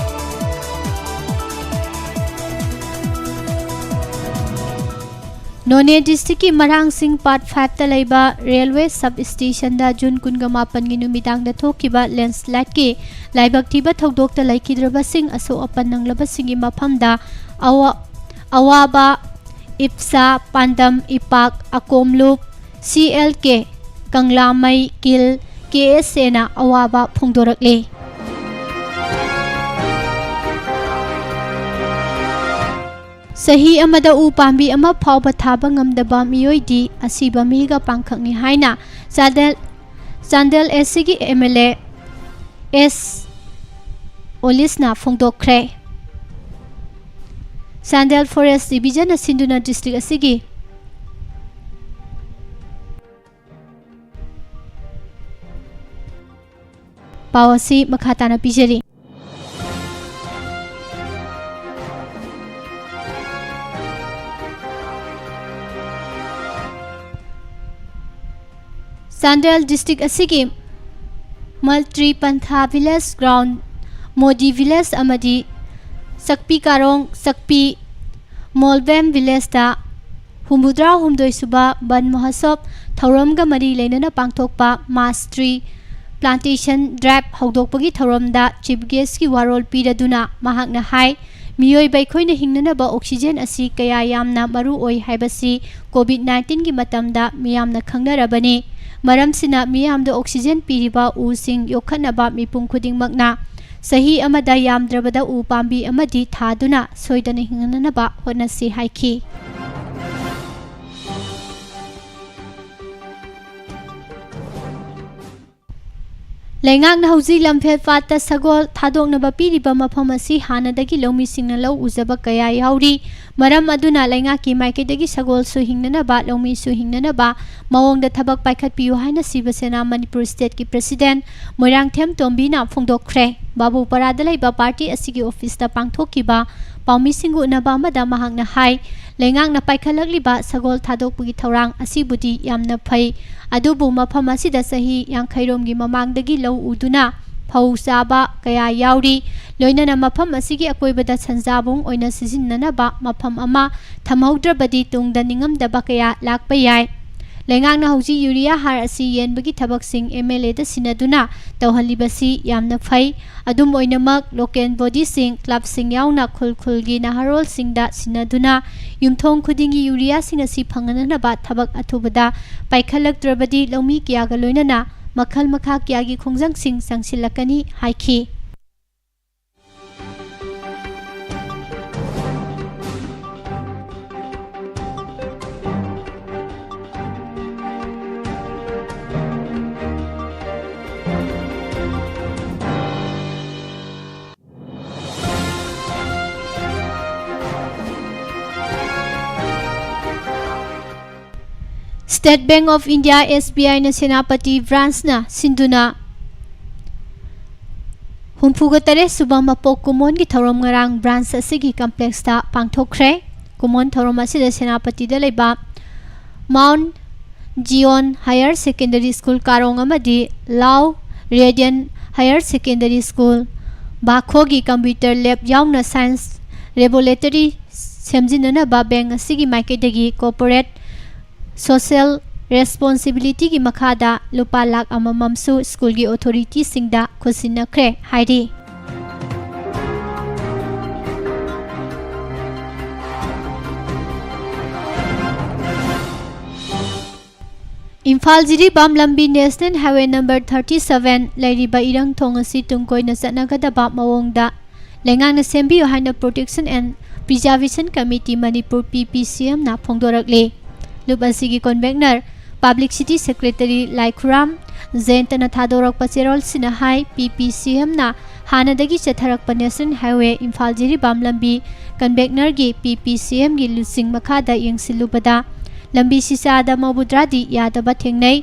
ꯅꯣꯅꯦ ꯗꯤꯁꯇ꯭रिꯛꯀꯤ ꯃꯔꯥꯡꯁꯤꯡ ꯄꯥꯔꯠ 5ꯇ ꯂꯩꯕ ꯔꯦꯜꯋꯦ ꯁꯕ ꯁ꯭ꯇꯦꯁꯟꯗ ꯖꯨꯟ 18ꯒꯤ ꯅꯨꯃꯤꯗꯥꯡꯗ ꯊꯣꯛꯈꯤꯕ ꯂꯦꯟꯁ꯭ꯂꯥꯏꯗꯀꯤ ꯂꯥꯏꯕꯛ ꯊꯤꯕ ꯊꯧꯗꯣꯛꯇ ꯂꯩꯈꯤꯗ꯭ꯔꯕꯁꯤꯡ ꯑꯁꯣꯛ ꯑꯄꯟ ꯅꯪꯂꯕꯁꯤꯡꯒꯤ ꯃꯐꯝꯗ ꯑꯋꯥꯕ ꯏꯞꯁꯥ, ꯄꯥꯟꯗꯝ, ꯏꯄꯥꯛ, ꯑꯀꯣꯝꯂꯨꯞ, CLK, ꯀꯪꯂꯥꯃꯩ, ꯀꯤꯜ, KSAꯅ ꯑꯋꯥꯕ ꯐꯣꯡꯗꯣꯔꯛꯂꯤ꯫ ꯆꯍꯤ ꯑꯃꯗ ꯎ ꯄꯥꯝꯕꯤ ꯑꯃ ꯐꯥꯎꯕ ꯊꯥꯕ ꯉꯝꯗꯕ ꯃꯤꯑꯣꯏꯗꯤ ꯑꯁꯤꯕ ꯃꯤꯒ ꯄꯥꯡꯈꯛꯅꯤ ꯍꯥꯏꯅ ꯆꯥꯟꯗꯦꯜ SCꯒꯤ MLA S. ꯑꯣꯂꯤꯁꯅ ꯐꯣꯡꯗꯣꯛꯈ꯭ꯔꯦ꯫ ꯆꯥꯟꯗꯦꯜ ꯐꯣꯔꯦꯁꯠ ꯗꯤꯕꯤꯖꯟꯅ ꯁꯤꯟꯗꯨꯅ ꯗꯤꯁꯇ꯭ꯔꯤꯛ ꯑꯁꯤꯒꯤ ꯄꯥꯎ ꯑꯁꯤ ꯃꯈꯥ ꯇꯥꯅ ꯄꯤꯖꯔꯤ꯫ ꯆꯥꯟꯗꯦꯜ ꯗꯤꯁꯇ꯭ꯔꯤꯛ ꯑꯁꯤꯒꯤ ꯃꯜꯇ꯭ꯔꯤ ꯄꯟꯊꯥ ꯚꯤꯂꯦꯖ ꯒ꯭ꯔꯥꯎꯟ, ꯃꯣꯗꯤ ꯚꯤꯂꯦꯖ ꯑꯃꯗꯤ ꯆꯛꯄꯤ ꯀꯥꯔꯣꯡ, ꯆꯛꯄꯤ ꯃꯣꯜꯕꯦꯝ ꯚꯤꯂꯦꯖꯇ 63 ꯁꯨꯕ ꯕꯟ ꯃꯍꯣꯠꯁꯣꯕ ꯊꯧꯔꯝꯒ ꯃꯔꯤ ꯂꯩꯅꯅ ꯄꯥꯡꯊꯣꯛꯄ ꯃꯥꯁ ꯇ꯭ꯔꯤ ꯄ꯭ꯂꯥꯟꯇꯦꯁꯟ ꯗ꯭ꯔꯥꯏꯕ ꯍꯧꯗꯣꯛꯄꯒꯤ ꯊꯧꯔꯝꯗ ꯆꯤꯐ ꯒꯦꯁꯠꯀꯤ ꯋꯥꯔꯣꯜ ꯄꯤꯔꯗꯨꯅ ꯃꯍꯥꯛꯅ ꯍꯥꯏ ꯃꯤꯑꯣꯏꯕ ꯑꯩꯈꯣꯏꯅ ꯍꯤꯡꯅꯅꯕ ꯑꯣꯛꯁꯤꯖꯦꯟ ꯑꯁꯤ ꯀꯌꯥ ꯌꯥꯝꯅ ꯃꯔꯨ ꯑꯣꯏ ꯍꯥꯏꯕꯁꯤ ꯀꯣꯚꯤꯗ-19ꯒꯤ ꯃꯇꯝꯗ ꯃꯤꯌꯥꯝꯅ ꯈꯪꯅꯔꯕꯅꯤ꯫ ꯃꯔꯝꯁꯤꯅ ꯃꯤꯌꯥꯝꯗ ꯑꯣꯛꯁꯤꯖꯦꯟ ꯄꯤꯔꯤꯕ ꯎꯁꯤꯡ ꯌꯣꯛꯈꯠꯅꯕ ꯃꯤꯄꯨꯝ ꯈꯨꯗꯤꯡꯃꯛꯅ ꯆꯍꯤ ꯑꯃꯗ ꯌꯥꯝꯗ꯭ꯔꯕꯗ ꯎ ꯄꯥꯝꯕꯤ ꯑꯃꯗꯤ ꯊꯥꯗꯨꯅ ꯁꯣꯏꯗꯅ ꯍꯤꯡꯅꯅꯕ ꯍꯣꯠꯅꯁꯤ ꯍꯥꯏꯈꯤ꯫ ꯂꯩꯉꯥꯛꯅ ꯍꯧꯖꯤꯛ ꯂꯝꯐꯦꯜ ꯄꯥꯠꯇ ꯁꯒꯣꯜ ꯊꯥꯗꯣꯛꯅꯕ ꯄꯤꯔꯤꯕ ꯃꯐꯝ ꯑꯁꯤ ꯍꯥꯟꯅꯗꯒꯤ ꯂꯧꯃꯤꯁꯤꯡꯅ ꯂꯧ ꯎꯖꯕ ꯀꯌꯥ ꯌꯥꯎꯔꯤ꯫ ꯃꯔꯝ ꯑꯗꯨꯅ ꯂꯩꯉꯥꯛꯀꯤ ꯃꯥꯏꯀꯩꯗꯒꯤ ꯁꯒꯣꯜꯁꯨ ꯍꯤꯡꯅꯅꯕ, ꯂꯧꯃꯤꯁꯨ ꯍꯤꯡꯅꯅꯕ ꯃꯑꯣꯡꯗ ꯊꯕꯛ ꯄꯥꯏꯈꯠꯄꯤꯌꯨ ꯍꯥꯏꯅ ꯁꯤꯕ ꯁꯦꯅꯥ ꯃꯅꯤꯄꯨꯔ ꯁ꯭ꯇꯦꯠꯀꯤ ꯄ꯭ꯔꯦꯁꯤꯗꯦꯟꯠ ꯃꯣꯏꯔꯥꯡꯊꯦꯝ ꯇꯣꯝꯕꯤꯅ ꯐꯣꯡꯗꯣꯛꯈ꯭ꯔꯦ꯫ ꯕꯥꯕꯨꯄꯥꯔꯥꯗ ꯂꯩꯕ ꯄꯥꯔꯇꯤ ꯑꯁꯤꯒꯤ ꯑꯣꯐꯤꯁꯇ ꯄꯥꯡꯊꯣꯛꯈꯤꯕ ꯄꯥꯎꯃꯤꯁꯤꯡꯒ ꯎꯅꯕ ꯑꯃꯗ ꯃꯍꯥꯛꯅ ꯍꯥꯏ ꯂꯩꯉꯥꯛꯅ ꯄꯥꯏꯈꯠꯂꯛꯂꯤꯕ ꯁꯒꯣꯜ ꯊꯥꯗꯣꯛꯄꯒꯤ ꯊꯧꯔꯥꯡ ꯑꯁꯤꯕꯨꯗꯤ ꯌꯥꯝꯅ ꯐꯩ, ꯑꯗꯨꯕꯨ ꯃꯐꯝ ꯑꯁꯤꯗ ꯆꯍꯤ 50ꯔꯣꯝꯒꯤ ꯃꯃꯥꯡꯗꯒꯤ ꯂꯧ ꯎꯗꯨꯅ ꯐꯧ ꯆꯥꯕ ꯀꯌా ꯌꯥꯎꯔꯤ꯫ ꯂꯣꯏꯅꯅ ꯃꯐꯝ ꯑꯁꯤꯒꯤ ꯑꯀꯣꯏꯕꯗ ꯁꯟꯖꯥꯕꯨꯡ ꯑꯣꯏꯅ ꯁꯤꯖꯤꯟꯅꯅꯕ ꯃꯐꯝ ꯑꯃ ꯊꯝꯍꯧꯗ꯭ꯔꯕꯗꯤ ꯇꯨꯡꯗ ꯅꯤꯡꯉꯝꯗꯕ ꯀꯌꯥ ꯂꯥꯛꯄ ꯌꯥꯏ꯫ ꯂꯩꯉꯥꯛꯅ ꯍꯧꯖꯤꯛ ꯌꯨꯔꯤꯌꯥ ꯍꯥꯔ ꯑꯁꯤ ꯌꯦꯟꯕꯒꯤ ꯊꯕꯛꯁꯤꯡ MLAꯗ ꯁꯤꯟꯅꯗꯨꯅ ꯇꯧꯍꯜꯂꯤꯕꯁꯤ ꯌꯥꯝꯅ ꯐꯩ꯫ ꯑꯗꯨꯝ ꯑꯣꯏꯅꯃꯛ ꯂꯣꯀꯦꯜ ꯕꯣꯗꯤꯁꯤꯡ, ꯀ꯭ꯂꯕꯁꯤꯡ ꯌꯥꯎꯅ ꯈꯨꯜ ꯈꯨꯜꯒꯤ ꯅꯍꯥꯔꯣꯜꯁꯤꯡꯗ ꯁꯤꯟꯅꯗꯨꯅ ꯌꯨꯝꯊꯣꯡ ꯈꯨꯗꯤꯡꯒꯤ ꯌꯨꯔꯤꯌꯥꯁꯤꯡ ꯑꯁꯤ ꯐꯪꯍꯟꯅꯕ ꯊꯕꯛ ꯑꯊꯨꯕꯗ ꯄꯥꯏꯈꯠꯂꯛꯇ꯭ꯔꯕꯗꯤ ꯂꯧꯃꯤ ꯀꯌꯥꯒ ꯂꯣꯏꯅꯅ ꯃꯈꯜ ꯃꯈꯥ ꯀꯌꯥꯒꯤ ꯈꯣꯡꯖꯪꯁꯤꯡ ꯆꯪꯁꯤꯜꯂꯛꯀꯅꯤ ꯍꯥꯏꯈꯤ꯫ ꯁ꯭ꯇꯦꯠ ꯕꯦꯡꯛ ꯑꯣꯐ ꯏꯟꯗꯤꯌꯥ SBIꯅ ꯁꯦꯅꯥꯄꯇꯤ ꯕ꯭ꯔꯥꯟꯆꯅ ꯁꯤꯟꯗꯨꯅ 63 ꯁꯨꯕ ꯃꯄꯣꯛ ꯀꯨꯝꯑꯣꯟꯒꯤ ꯊꯧꯔꯝ ꯉꯔꯥꯡ ꯕ꯭ꯔꯥꯟꯆ ꯑꯁꯤꯒꯤ ꯀꯝꯄ꯭ꯂꯦꯛꯁꯇ ꯄꯥꯡꯊꯣꯛꯈ꯭ꯔꯦ꯫ ꯀꯨꯝꯑꯣꯟ ꯊꯧꯔꯝ ꯑꯁꯤꯗ ꯁꯦꯅꯥꯄꯇꯤꯗ ꯂꯩꯕ ꯃꯥꯎꯟꯠ ꯖꯤꯌꯣꯟ ꯍꯥꯌꯔ ꯁꯦꯀꯦꯟꯗꯔꯤ ꯁ꯭ꯀꯨꯜ ꯀꯥꯔꯣꯡ ꯑꯃꯗꯤ ꯂꯥꯎ ꯔꯦꯗꯤꯌꯟ ꯍꯥꯌꯔ ꯁꯦꯀꯦꯟꯗꯔꯤ ꯁ꯭ꯀꯨꯜ ꯕꯥꯈꯣꯒꯤ ꯀꯝꯄ꯭ꯌꯨꯇꯔ ꯂꯦꯕ ꯌꯥꯎꯅ ꯁꯥꯏꯟꯁ ꯂꯦꯕꯣꯔꯦꯇꯔꯤ ꯁꯦꯝꯖꯤꯟꯅꯅꯕ ꯕꯦꯡꯛ ꯑꯁꯤꯒꯤ ꯃꯥꯏꯀꯩꯗꯒꯤ ꯀꯣꯔꯄꯣꯔꯦꯠ ꯁꯣꯁꯤꯑꯦꯜ ꯔꯦꯁꯄꯣꯟꯁꯤꯕꯤꯂꯤꯇꯤꯒꯤ ꯃꯈꯥꯗ ꯂꯨꯄꯥ ꯂꯥꯈ ꯑꯃꯃꯝꯁꯨ ꯁ꯭ꯀꯨꯜꯒꯤ ꯑꯣꯊꯣꯔꯤꯇꯤꯁꯤꯡꯗ ꯈꯨꯠꯁꯤꯟꯅꯈ꯭ꯔꯦ ꯍꯥꯏꯔꯤ꯫ Imphal Jiribam Lambi National Highway number 37 Lairiba Irang Thong asi tungkoina chanagadaba mawongda Lengang na sembiyo haina Protection and Preservation Committee Manipur PPCM na phongdorakle. Lubasigi Convener Publicity Secretary Laikhuram Zentana Thadorak Pacherol Sinahai PPCM na Hanadagi Chatharak National Highway Imphal Jiribam Lambi Convener gi PPCM gi lusing makada yang silubada Lambi sisada mabudradi yadaba thengnai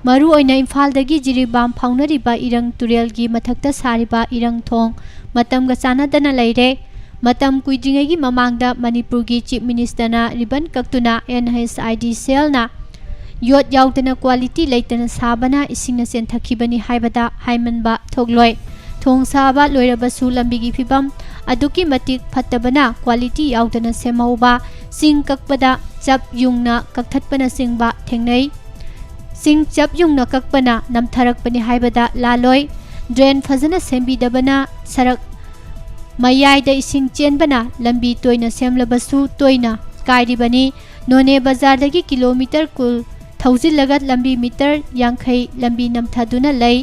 maru oina Imphal dagi Jiribam phaunariba irang turel gi mathakta sariba irang thong matam ga chanadana laire matam kuidringai gi mamangda Manipur gi Chief Minister na ribbon kaktuna NHID cell na yot yaudana quality leitana sabana isingna sen thakibani haibada haimanba thogloi thong saba loirabasu lambi gi phibam aduki matik phattabana quality yaudana semauba sing kakpada chap yungna kakthatpana singba thengnai sing chap yungna kakpana namtharakpani haibada laloi drain phajana sembidabana sarak mayaida ising chenbana lambi toina semlabasu toina kairibani none bazar dagi kilometer kul thousand lagat lambi meter yangkhai lambi namthaduna lei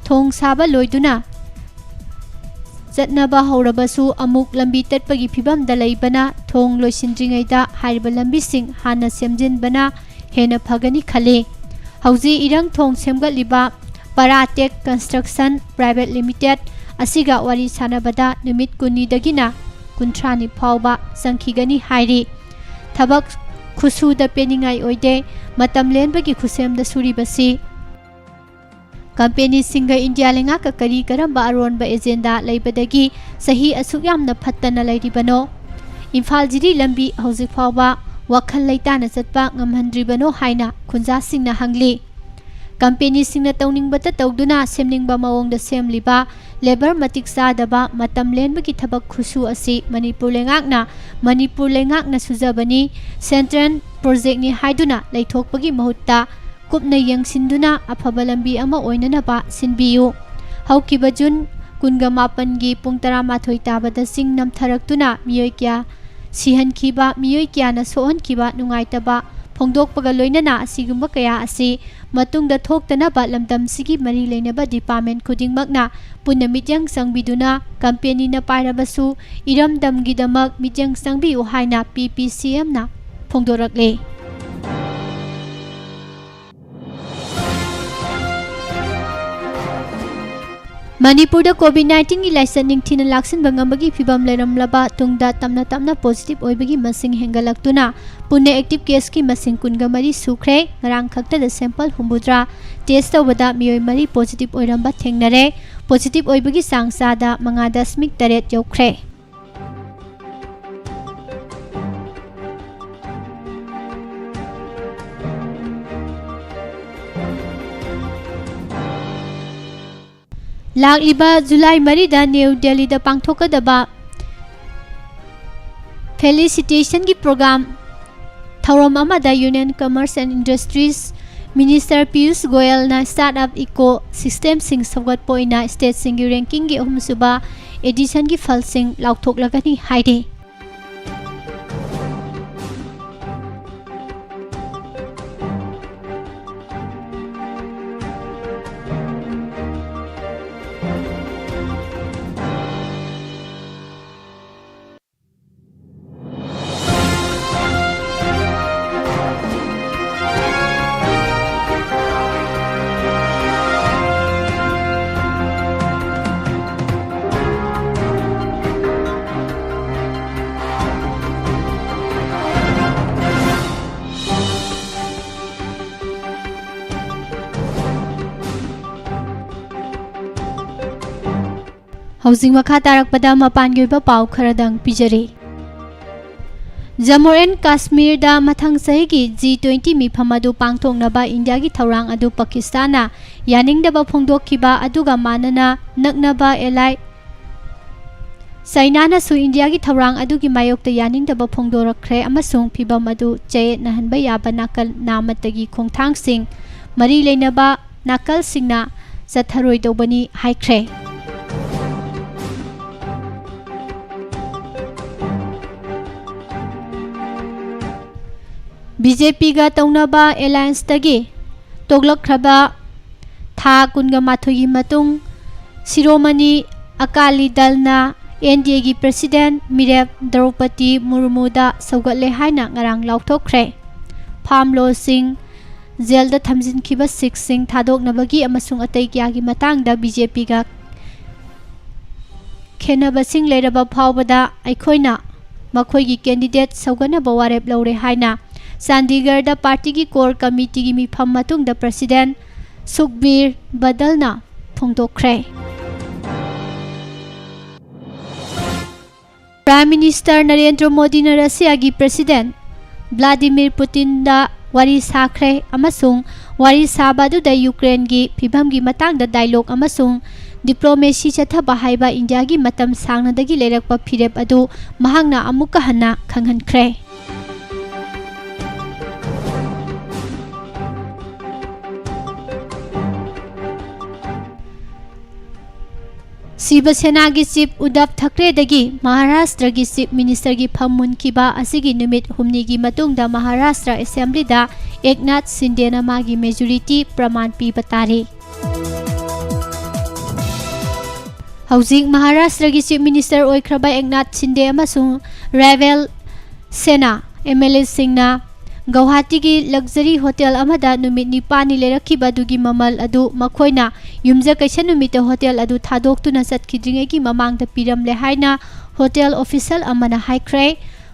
thong saba loiduna Zatnaba Horabasu Amuk Lambi Tetpagi Pibam Dalaibana Thong Loisindringaida Hariba Lambi Sing Hana Semjin Bana Hena Pagani Khale Hauzi Irang Thong Semgat Liba Paratek Construction Private Limited Asiga Wari Sanabada Numit Kuni Dagina Kuntrani Pauba Sankigani Hairi Tabak Kusu da Peningai Oide Matam Lenbagi Kusem da Suribasi Company Singa India Lenga Kakari Karamba Aron ba agenda Laibadagi Sahi Asukyam na Patana Lairibano Imphal Jiri Lambi Hauzik Fauba Wakal Laitana Satpa Ngamhandribano Haina Kunza Sing na Hangli Company Sing na Tauning Bata Tauduna Semning ba Mawong da Sem Liba Labor Matik Sadaba Matam Lenbagi Tabak Kusu Asi Manipur Lengak na Suzabani Central Project ni Haiduna Laithokpagi Mahutta Kupna yang sinduna apabalambi ama oinanaba sinbiyu haukiba Jun kunga mapan gi pung 12 tabada sing namtharaktuna miyoi kya sihankhiba miyoi kya na sohankhiba nungaitaba phongdokpaga loinana asigumba kaya asi matungda thoktanaba lamdam sigi mari leinaba department khudingmakna punna mityang sangbiduna company na pairabasu iramdam gidamak mityang sangbiu haina PPCM na phongdorakle Manipur da COVID-19 gi license ningthina laksin bangambagi phibam leramlaba tungda tamna positive oibagi masing hengalaktuna punne active case ki masing kunga mari sukre ngarang khakta da sample humbudra test tawada miyoi mari positive oiramba thengnare positive oibagi sangsa da 5.8 yaukre Lagliba July Marida New Delhi da pangthokadaba Felicitation gi program Thauram amada Union Commerce and Industries Minister Piyush Goyal na Startup Ecosystem sing sagat poina state singi ranking gi ahumsuba edition gi falsing lauthoklagani haide Housing makha tarakpada mapan gyoiba pau kharadang pijare Jammu and Kashmir da mathang sahi gi G20 mi phamadu pangthongnaba India gi thaurang adu Pakistana yaningdaba phongdokkiba aduga manana naknaba elai Sainana su India gi thaurang adugi mayokta yaningdaba phongdorakhre amasung phibam adu chayet nahanba yaba nakal namatagi khongthang sing mari leinaba nakal singna satharoi dobani haikre BJP ga taunaba alliance tagi तोगलखरबा था कुनगा माथोगी मतुंग शिरोमणि अकाली दलना NDA की president मिरेप द्रौपदी मुर्मुदा सौगले हाइना ngarang लाउथोखरे फार्म लॉ सिंह जेल थमजिनखिबा सिख सिंह थादोकनबगी अमसुंग अतै क्यागी मतंगदा बीजेपी का खेनबसिंग लेरबा फावबदा अखोइना मखोइगी कैंडिडेट सौगनबा वारेप लौरे हाइना चंडीगढ़ पार्टी की कोर कमिटी की मिफम मतुंगदा प्रेसिडेंट सुखबीर बदलना फोंदोखरे प्राइम मिनिस्टर नरेंद्र मोदी ने रशिया की प्रेसिडेंट व्लादिमीर पुतिन दा वारी साखरे अमसुंग वारी साबादुदा यूक्रेन की फिभम की मतंगदा डायलॉग अमसुंग डिप्लोमेसी चथबा हाइबा इंडिया की मतम सांगनदगी लेरकपा फिरेप अदु महांगना अमुका हन्ना खंगहनख्रे शिवसेना की चीफ उद्धव ठाकरे दगी महाराष्ट्र की चीफ मिनिस्टर की फम मुनखिबा असिगी नुमित हुमनी की मतुंगदा महाराष्ट्र असेंबली दा एकनाथ शिंदेना मागी मेजोरिटी प्रमाण पीबा तारे हौजिक महाराष्ट्र की चीफ मिनिस्टर ओइख्रबा एकनाथ शिंदे अमसुंग राइवल सेना एमएलए सिंगना गुवाहाटी की लग्जरी होटल अमदा नुमित निपानी लेरखिबा दुगी ममल अदु मखोइना युमजा कैसन नुमित होटल अदु थादोक्तुना चटखिद्रिंगे की ममांगदा पिरमले हाइना होटल ऑफिशियल अमना हाइख्रे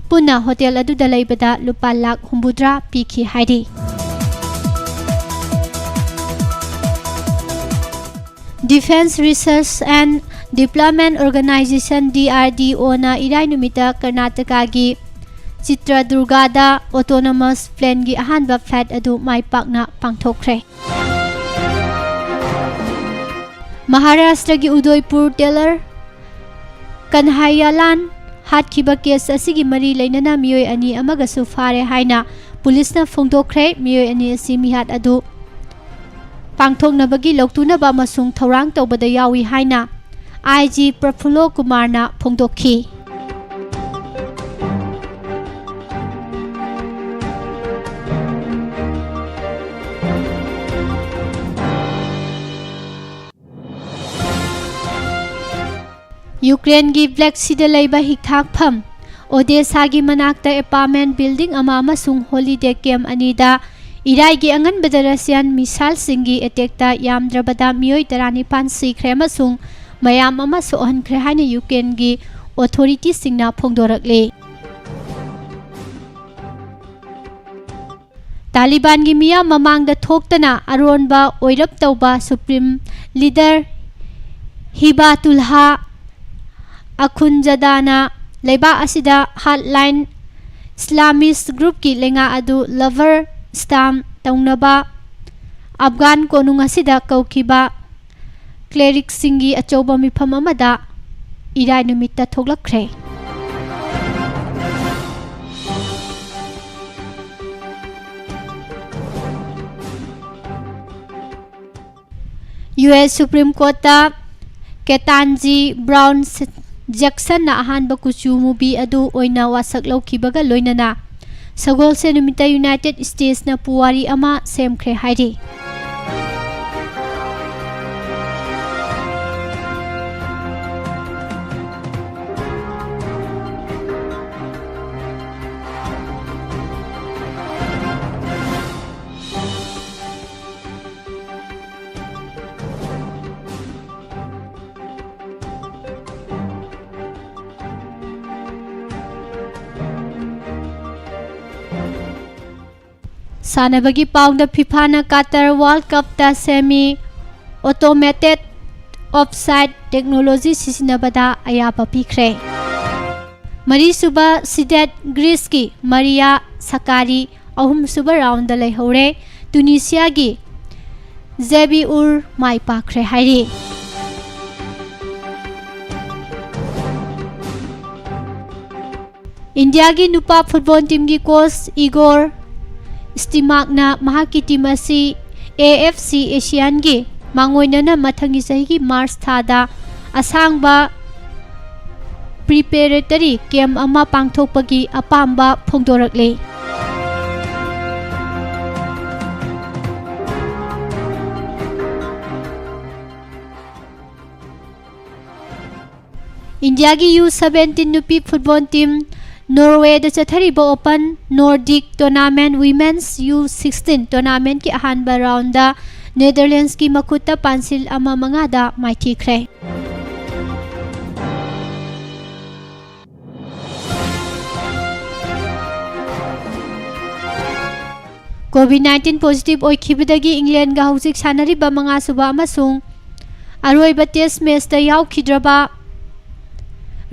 पुना होटल अदु दलैबदा लुपा लाख हुम्बुद्रा पीखी हाइदि defence research and development organisation DRDO ना इराय नुमित कर्नाटका की चित्रदुर्गादा ऑटोनोमस प्लेन की अहानबा फ्लाइट अदु माइपाकना पांगथोखरे महाराष्ट्र की उदयपुर टेलर कन्हैयालाल हाटखिबा केस असिगी मरी लेनना मियोय अनि अमगसु फारे हाइना पुलिसना फोंदोखरे मियोय अनि असि मिहात अदु पांगथोकनबगी लौतुनबा मसुंग थौरांग तौबदा यावी हाइना IG प्रफुल्लो कुमारना फोंदोखी यूक्रेन की ब्लैक सीद लेबा हिकथाकफम ओडेसा की मनाक्ता अपार्टमेंट बिल्डिंग अमा अमसुंग हॉलिडे कैम्प अनिदा इराई की अंगनबदा रशियन मिसाइल सिंगी अटैकता यामद्रबदा मियोय 19 सिखरे अमसुंग मयाम अमा सोहनख्रे हाइना यूक्रेन की ऑथोरिटी सिंगना फोंदोरकले तालिबान की मिया ममांगदा थोक्तना अरोनबा ओइरप तौबा सुप्रीम लीडर हिबातुल्हा अखुनजदाना लेबा असिदा हॉटलाइन इस्लामिस्ट ग्रुप की लेंगा अदु लवर स्टाम तौनबा अफगान कोनुंग असिदा कौखिबा क्लेरिक सिंगी अचौबा मिफम अमदा इराय नुमित्ता थोगलखरे US supreme court Ketanji Brown Jackson ना अहानबा कुचू मूवी अदु ओइना वासक लौखिबगा लोइनना सगोल से नुमिता यूनाइटेड स्टेट्स ना पुवारी अमा सेमख्रे हाइदि सानबगी पाउंड फिफाना कातर वर्ल्ड कप ता सेमी ऑटोमेटेड ऑफसाइड टेक्नोलॉजी सिसिनबदा अयापा पिखरे मरी सुबा सिडेट ग्रीस की मरिया सकारी अहुम सुबा राउंड लेहौरे टुनिसिया की जेबी उर माई पाखरे हाइरे इंडिया की नुपा फुटबॉल टीम की कोच इगोर स्टिमाकना महाकी टीम असी AFC एशियन की मांगोइनना मथंगी सही की मार्च थादा असांगबा प्रिपेरेटरी कैम्प अमा पांगथोकपगी अपाम्बा फोंदोरकले इंडिया की U17 नुपी फुटबॉल टीम नॉर्वे द चथरीब open Nordic tournament women's U16 tournament की अहानबा राउंड नेदरलैंड्स की मकुता पांसिल अमा मंगादा माइथीख्रे COVID-19 पॉजिटिव ओइखिबदगी इंग्लैंड गा हौजिक सानरिबा मंगा सुबा अमसुंग अरोइबा टेस्ट मैच दा याउखिद्रबा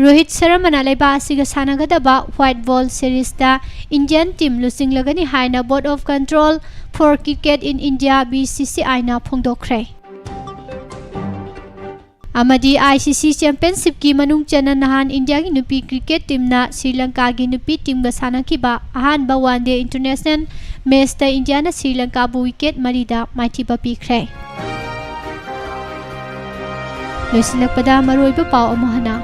रोहित शर्मा लेबा असिगा सानगदबा व्हाइट बॉल सीरीज दा इंडियन टीम लुसिंगलगनी हाइना board of control for cricket in India BCCI ना फोंदोखरे अमदी ICC चैंपियनशिप की मनुंग चना नहान इंडिया की नुपी क्रिकेट टीम ना श्रीलंका की नुपी टीम गा सानखिबा अहानबा वनडे इंटरनेशनल मैच दा इंडिया ना श्रीलंका बु विकेट मरीदा माइथीबा पीख्रे लोइसिलकपदा मरोइबा पाव अमहना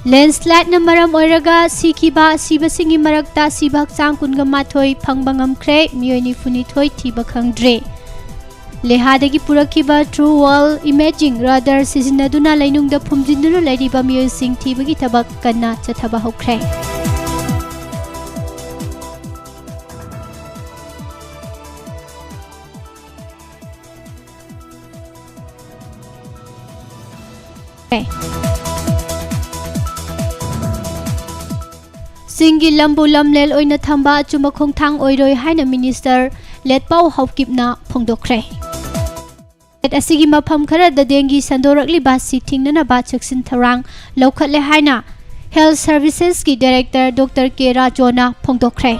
लैंडस्लाइड न मरम ओइरगा सिखिबा सिबसिंगी मरकता सिबा हक्चांग कुनगा माथोई फंगबा ngamkhre मियोनि फुनिथोई थिबा खंगद्रे लेहादगी पुरखिबा ट्रू वॉल इमेजिंग रादर सिजिनदुना लैनुंगदा फुमजिनदुना लैरिबा मियोसिंग थिबगी थबक कन्ना चथबा होख्रे सिंगी लंबु लमलेल ओइना थंबा अचुमा खोंथांग ओइरोय हाइना मिनिस्टर लेटपाउ हौकिपना फोंदोखरे लेट असिगी मफम खरा द देंगी संदोरकली बासी थिंगना बा चक्सिन थरांग लौखतले हाइना हेल्थ सर्विसेज की डायरेक्टर डॉक्टर के राजोना फोंदोखरे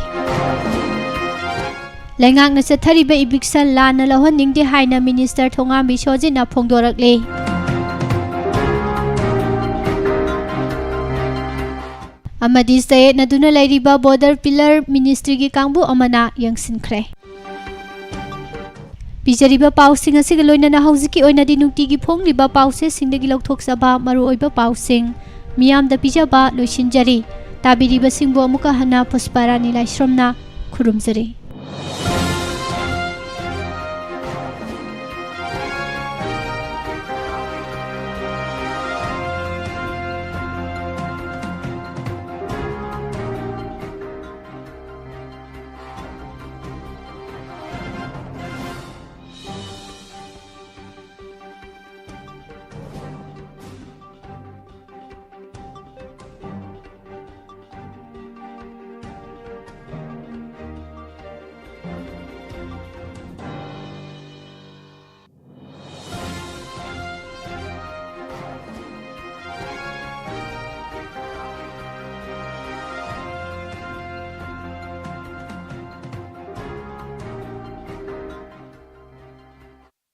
लेंगांग न चथरिबे इबिक्सन लाना लहनिंगदे हाइना मिनिस्टर थोंगा बिसोजिना फोंदोरकले अमदी से नदुना लैरिबा बॉर्डर पिलर मिनिस्ट्री की कांगबु अमना यंगसिनख्रे पिजरिबा पाउसिंग असिग लोइना हौजिकी ओइनादि नुक्तिगी फोंगलिबा पाउसे सिंगदगी लौथोकसबा मरु ओइबा पाउसिंग मियामदा पिजबा लोइसिनजरी ताबिरिबा सिंगबो अमुका हना पुष्पारानी लाइश्रमना खुरुमजरी।